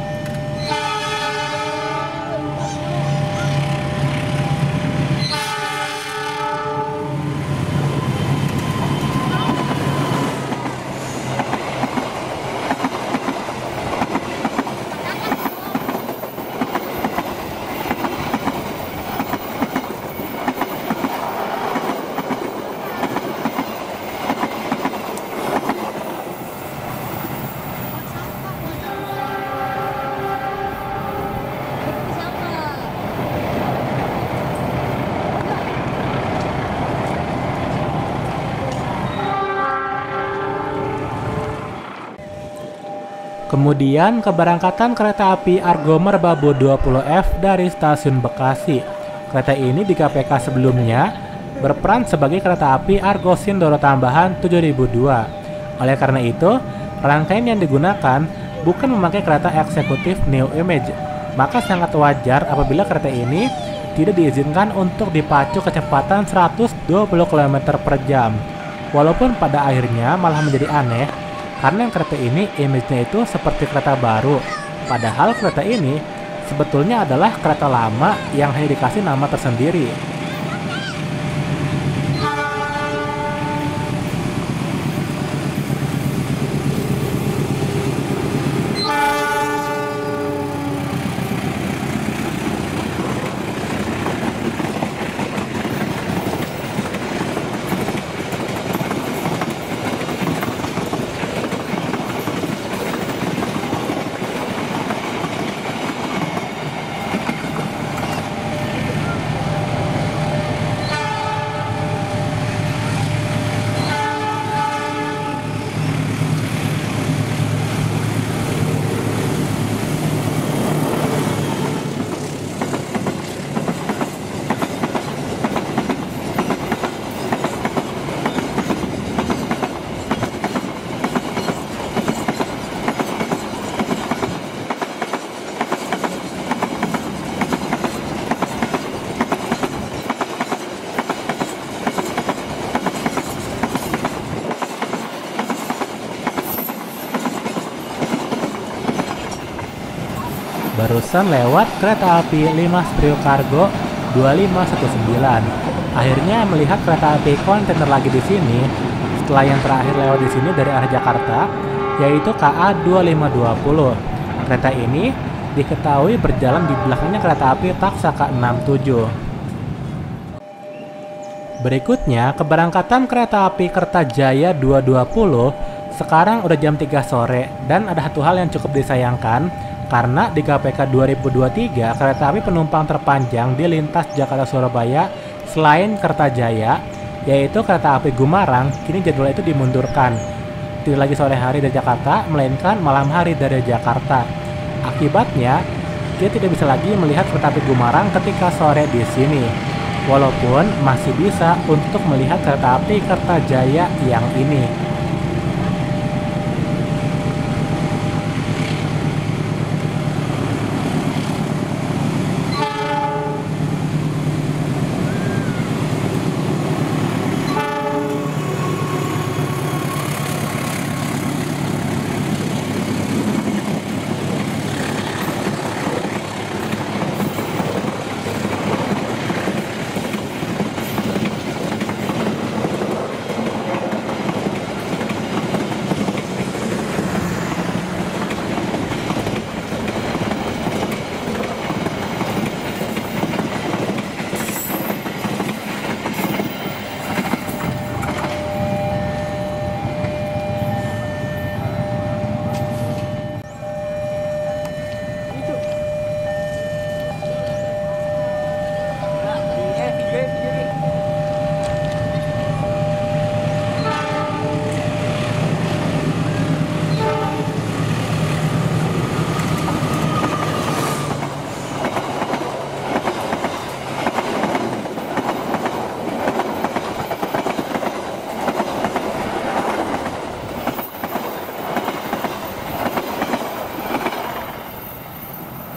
Kemudian keberangkatan kereta api Argo Merbabu 20F dari stasiun Bekasi. Kereta ini di KPK sebelumnya berperan sebagai kereta api Argo Sindoro tambahan 7002. Oleh karena itu, rangkaian yang digunakan bukan memakai kereta eksekutif New Image. Maka sangat wajar apabila kereta ini tidak diizinkan untuk dipacu kecepatan 120 km per jam. Walaupun pada akhirnya malah menjadi aneh, karena yang kereta ini image-nya itu seperti kereta baru. Padahal kereta ini sebetulnya adalah kereta lama yang hanya dikasih nama tersendiri. Barusan lewat kereta api 5 Strio Cargo 2519. Akhirnya melihat kereta api kontainer lagi di sini setelah yang terakhir lewat di sini dari arah Jakarta, yaitu KA 2520. Kereta ini diketahui berjalan di belakangnya kereta api Taksaka 67. Berikutnya, keberangkatan kereta api Kertajaya 220 sekarang udah jam 3 sore dan ada satu hal yang cukup disayangkan karena di KPK 2023 kereta api penumpang terpanjang di lintas Jakarta Surabaya selain Kertajaya yaitu kereta api Gumarang, kini jadwal itu dimundurkan. Tidak lagi sore hari dari Jakarta, melainkan malam hari dari Jakarta. Akibatnya, kita tidak bisa lagi melihat kereta api Gumarang ketika sore di sini. Walaupun masih bisa untuk melihat kereta api Kertajaya yang ini.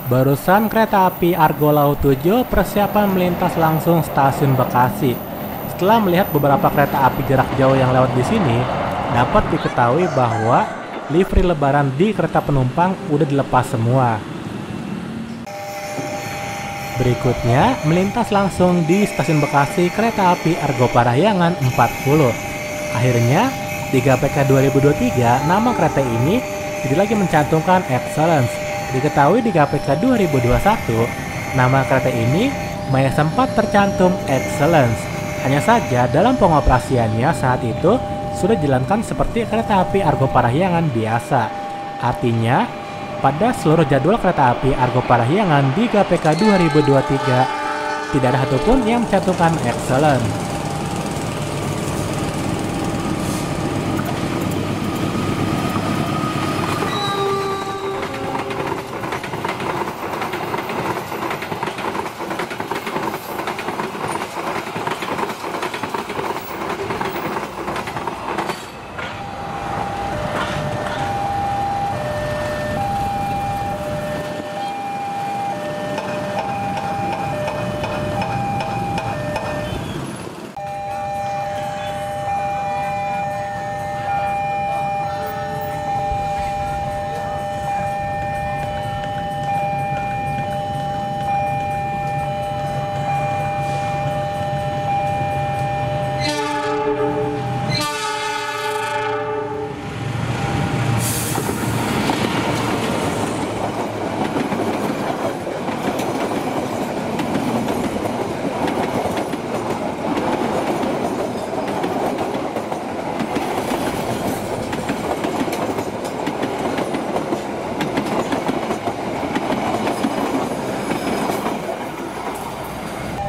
Barusan kereta api Argo Laut 7 persiapan melintas langsung stasiun Bekasi. Setelah melihat beberapa kereta api jarak jauh yang lewat di sini, dapat diketahui bahwa livery lebaran di kereta penumpang udah dilepas semua. Berikutnya, melintas langsung di stasiun Bekasi kereta api Argo Parahyangan 40. Akhirnya, di KPK 2023, nama kereta ini tidak lagi mencantumkan Excellence. Diketahui di KPK 2021, nama kereta ini masih sempat tercantum Excellence. Hanya saja dalam pengoperasiannya saat itu sudah dijalankan seperti kereta api Argo Parahyangan biasa. Artinya, pada seluruh jadwal kereta api Argo Parahyangan di KPK 2023, tidak ada satupun yang mencantumkan Excellence.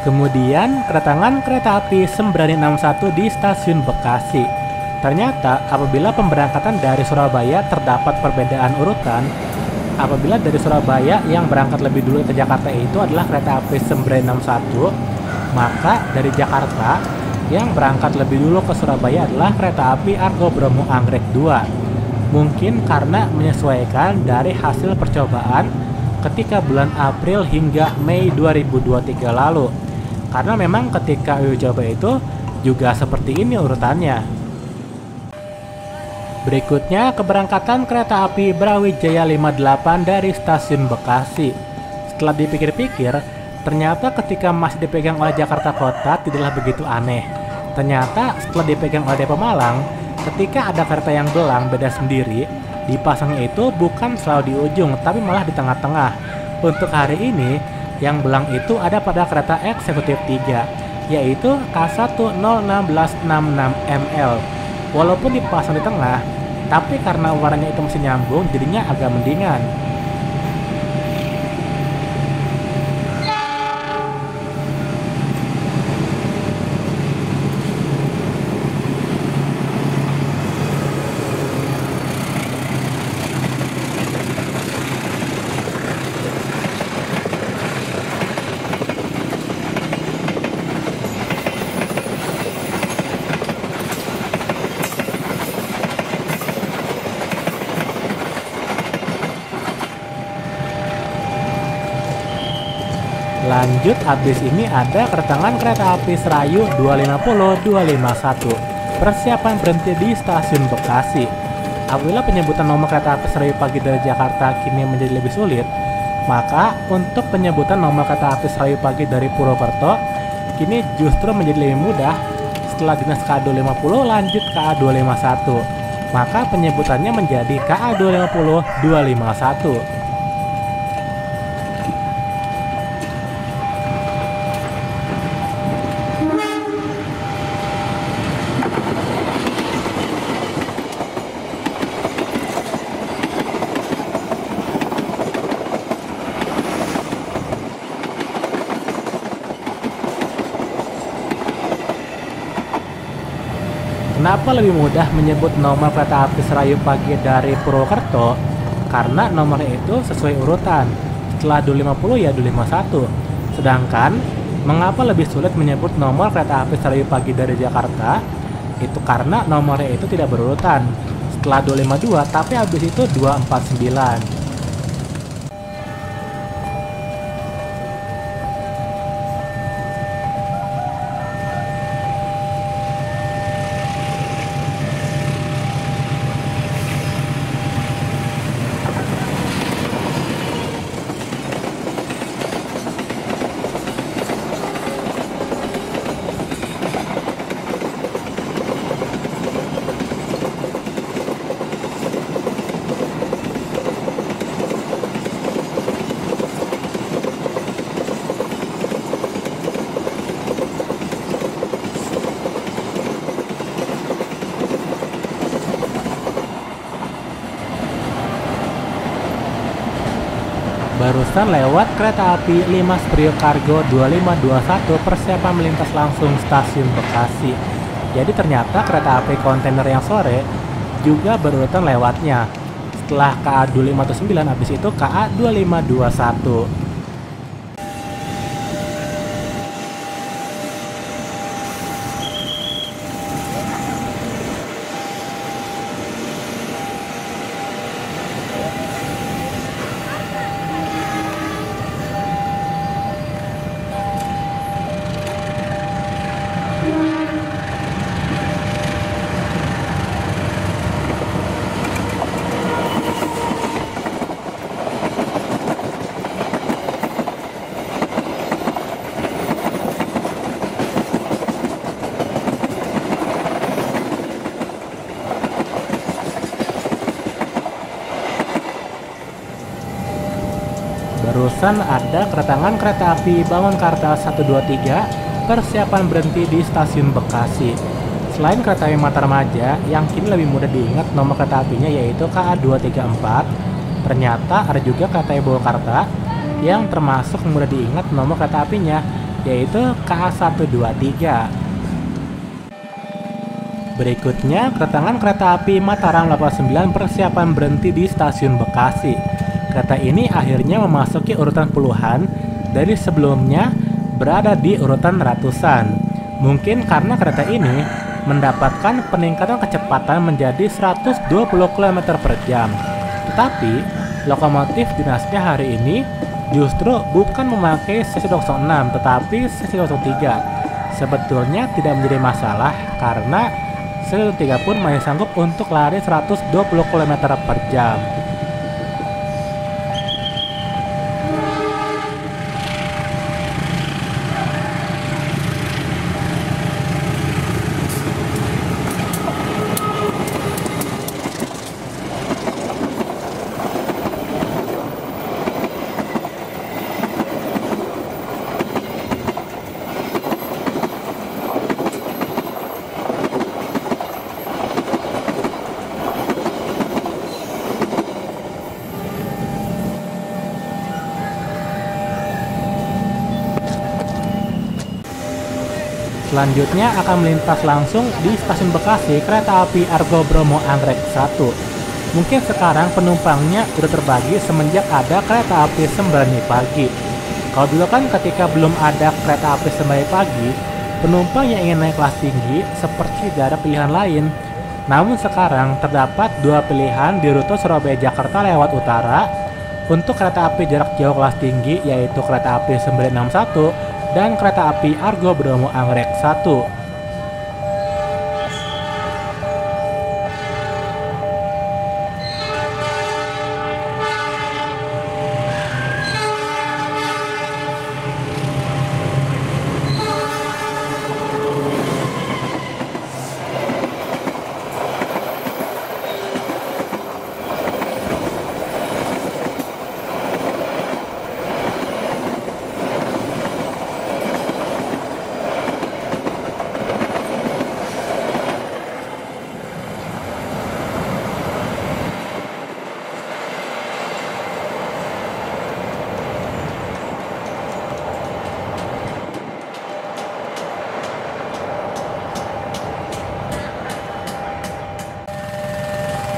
Kemudian kedatangan kereta api Sembrani 61 di stasiun Bekasi. Ternyata apabila pemberangkatan dari Surabaya terdapat perbedaan urutan, apabila dari Surabaya yang berangkat lebih dulu ke Jakarta itu adalah kereta api Sembrani 61, maka dari Jakarta yang berangkat lebih dulu ke Surabaya adalah kereta api Argo Bromo Anggrek 2. Mungkin karena menyesuaikan dari hasil percobaan ketika bulan April hingga Mei 2023 lalu. Karena memang ketika uji coba itu juga seperti ini urutannya. Berikutnya keberangkatan kereta api Brawijaya 58 dari stasiun Bekasi. Setelah dipikir-pikir, Ternyata ketika masih dipegang oleh Jakarta Kota tidaklah begitu aneh. Ternyata setelah dipegang oleh Depok Malang, ketika ada kereta yang belang beda sendiri, dipasangnya itu bukan selalu di ujung tapi malah di tengah-tengah. Untuk hari ini, yang belang itu ada pada kereta eksekutif 3, yaitu K101666ML. Walaupun dipasang di tengah, tapi karena warnanya itu masih nyambung, jadinya agak mendingan. Lanjut, habis ini ada kedatangan kereta api Serayu 250-251. Persiapan berhenti di stasiun Bekasi. Apabila penyebutan nomor kereta api Serayu pagi dari Jakarta kini menjadi lebih sulit, maka untuk penyebutan nomor kereta api Serayu pagi dari Purwokerto kini justru menjadi lebih mudah. Setelah dinas KA250 lanjut KA251, maka penyebutannya menjadi KA250-251. Kenapa lebih mudah menyebut nomor kereta api Serayu pagi dari Purwokerto? Karena nomornya itu sesuai urutan. Setelah 250 ya 251. Sedangkan, mengapa lebih sulit menyebut nomor kereta api Serayu pagi dari Jakarta? Itu karena nomornya itu tidak berurutan. Setelah 252, tapi habis itu 249. Barusan lewat kereta api 5 Priok Cargo 2521 persiapan melintas langsung stasiun Bekasi. Jadi ternyata kereta api kontainer yang sore juga berurutan lewatnya. Setelah KA2519 habis itu KA2521. Barusan ada kedatangan kereta api Bangunkarta 123 persiapan berhenti di stasiun Bekasi. Selain kereta api Mataramaja yang kini lebih mudah diingat nomor kereta apinya yaitu KA234, ternyata ada juga kereta api Purwokerto yang termasuk mudah diingat nomor kereta apinya yaitu KA123. Berikutnya kedatangan kereta api Mataram 89 persiapan berhenti di stasiun Bekasi. Kereta ini akhirnya memasuki urutan puluhan dari sebelumnya berada di urutan ratusan. Mungkin karena kereta ini mendapatkan peningkatan kecepatan menjadi 120 km per jam. Tetapi lokomotif dinasnya hari ini justru bukan memakai CC206 tetapi CC203. Sebetulnya tidak menjadi masalah karena CC203 pun masih sanggup untuk lari 120 km per jam. Selanjutnya akan melintas langsung di stasiun Bekasi kereta api Argo Bromo Anggrek 1. Mungkin sekarang penumpangnya udah terbagi semenjak ada kereta api Sembrani pagi. Kalau dulu kan ketika belum ada kereta api Sembrani pagi, penumpang yang ingin naik kelas tinggi seperti tidak ada pilihan lain. Namun sekarang terdapat dua pilihan di rute Surabaya-Jakarta lewat utara untuk kereta api jarak jauh kelas tinggi, yaitu kereta api 961 dan kereta api Argo Bromo Anggrek 1.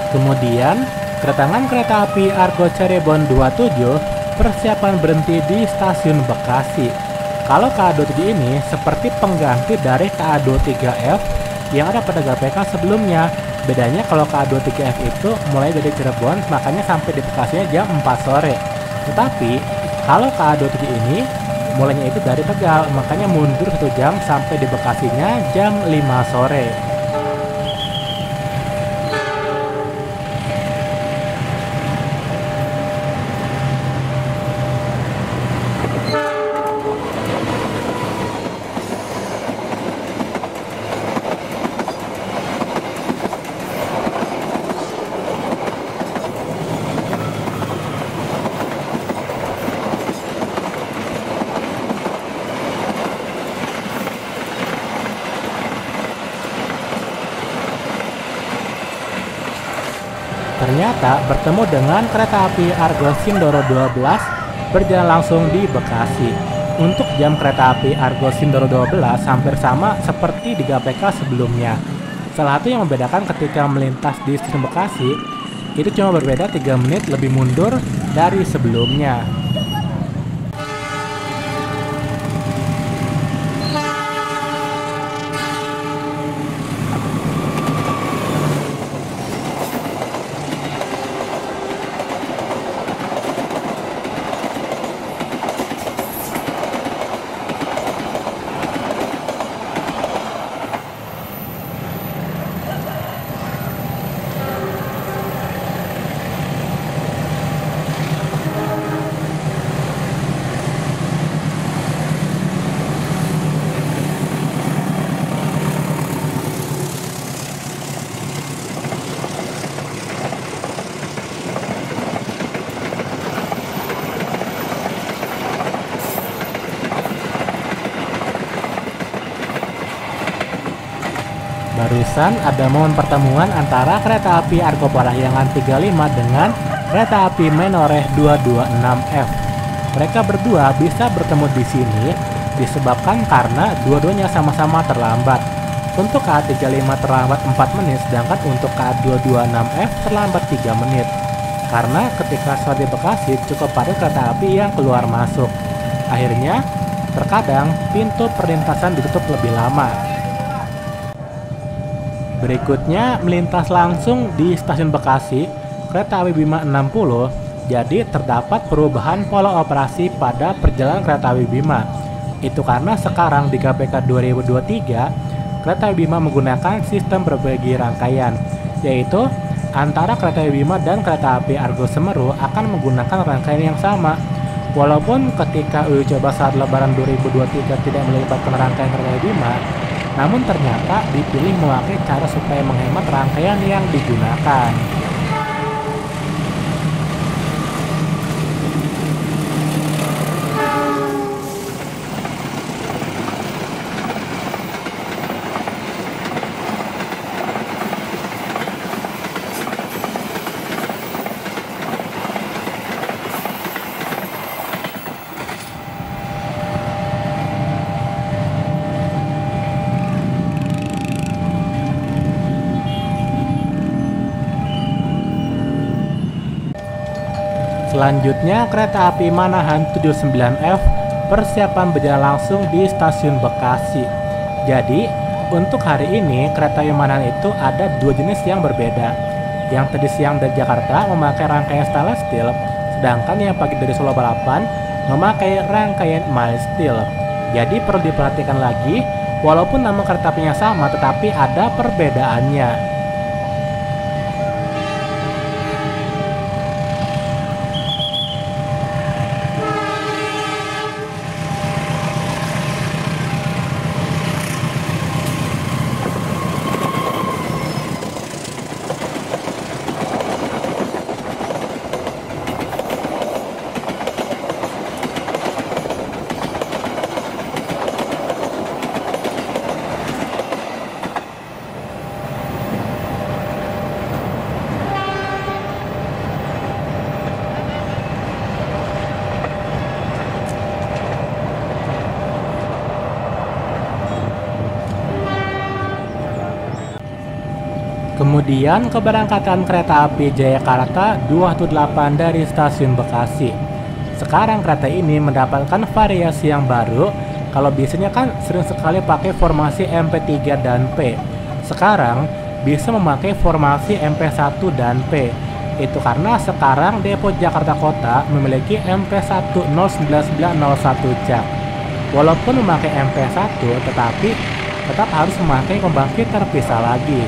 Kemudian, kedatangan kereta api Argo Cirebon 27 persiapan berhenti di stasiun Bekasi. Kalau KA27 ini seperti pengganti dari KA23F yang ada pada GPK sebelumnya. Bedanya kalau KA23F itu mulai dari Cirebon, makanya sampai di Bekasinya jam 4 sore. Tetapi, kalau KA27 ini mulainya itu dari Tegal, makanya mundur 1 jam sampai di Bekasinya jam 5 sore. Ternyata bertemu dengan kereta api Argo Sindoro 12 berjalan langsung di Bekasi. Untuk jam kereta api Argo Sindoro 12 hampir sama seperti di GPK sebelumnya. Salah satu yang membedakan ketika melintas di stasiun Bekasi, itu cuma berbeda 3 menit lebih mundur dari sebelumnya. Barusan ada momen pertemuan antara kereta api Argo Parahyangan 35 dengan kereta api Menoreh 226F. Mereka berdua bisa bertemu di sini disebabkan karena dua-duanya sama-sama terlambat. Untuk KA35 terlambat 4 menit, sedangkan untuk KA226F terlambat 3 menit. Karena ketika saat di Bekasi cukup padat kereta api yang keluar masuk. Akhirnya, terkadang pintu perlintasan ditutup lebih lama. Berikutnya melintas langsung di stasiun Bekasi kereta api Bima 60. Jadi terdapat perubahan pola operasi pada perjalanan kereta api Bima. Itu karena sekarang di KPK 2023 kereta api Bima menggunakan sistem berbagi rangkaian, yaitu antara kereta api Bima dan kereta api Argo Semeru akan menggunakan rangkaian yang sama. Walaupun ketika uji coba saat Lebaran 2023 tidak melibatkan rangkaian kereta api Bima, namun ternyata dipilih memakai cara supaya menghemat rangkaian yang digunakan. Selanjutnya, kereta api Manahan 79F persiapan berjalan langsung di stasiun Bekasi. Jadi, untuk hari ini kereta api Manahan itu ada dua jenis yang berbeda. Yang tadi siang dari Jakarta memakai rangkaian stainless steel, sedangkan yang pagi dari Solo Balapan memakai rangkaian mild steel. Jadi perlu diperhatikan lagi, walaupun nama kereta apinya sama tetapi ada perbedaannya. Kemudian keberangkatan kereta api Jayakarta 218 dari stasiun Bekasi. Sekarang kereta ini mendapatkan variasi yang baru. Kalau biasanya kan sering sekali pakai formasi MP3 dan P. Sekarang bisa memakai formasi MP1 dan P. Itu karena sekarang depo Jakarta Kota memiliki MP1 09901 jak. Walaupun memakai MP1 tetapi tetap harus memakai pembangkit terpisah lagi.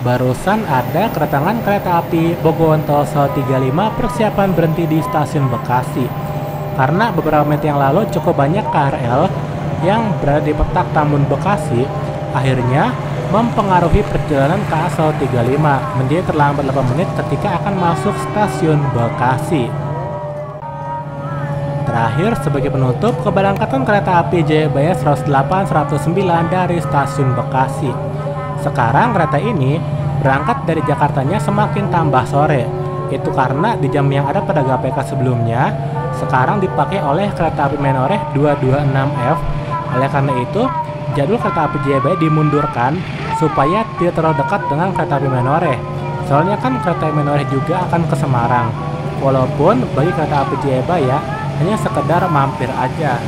Barusan ada kedatangan kereta api Bogowonto 135 persiapan berhenti di stasiun Bekasi. Karena beberapa menit yang lalu cukup banyak KRL yang berada di petak Tambun Bekasi, akhirnya mempengaruhi perjalanan KA 135 menjadi terlambat 8 menit ketika akan masuk stasiun Bekasi. Terakhir, sebagai penutup, keberangkatan kereta api Jayabaya 108-109 dari stasiun Bekasi. Sekarang kereta ini berangkat dari Jakartanya semakin tambah sore. Itu karena di jam yang ada pada GPK sebelumnya, sekarang dipakai oleh kereta api Menoreh 226F. Oleh karena itu, jadwal kereta api Jayabaya dimundurkan supaya tidak terlalu dekat dengan kereta api Menoreh. Soalnya kan kereta api Menoreh juga akan ke Semarang. Walaupun bagi kereta api Jayabaya hanya sekedar mampir aja.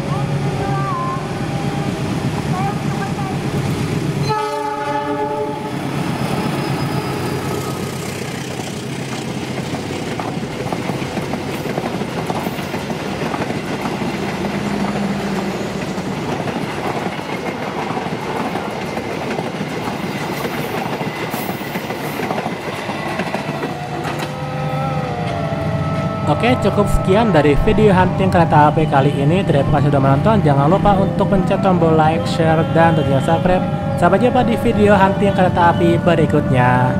Oke, cukup sekian dari video hunting kereta api kali ini. Terima kasih sudah menonton. Jangan lupa untuk pencet tombol like, share, dan tentunya subscribe. Sampai jumpa di video hunting kereta api berikutnya.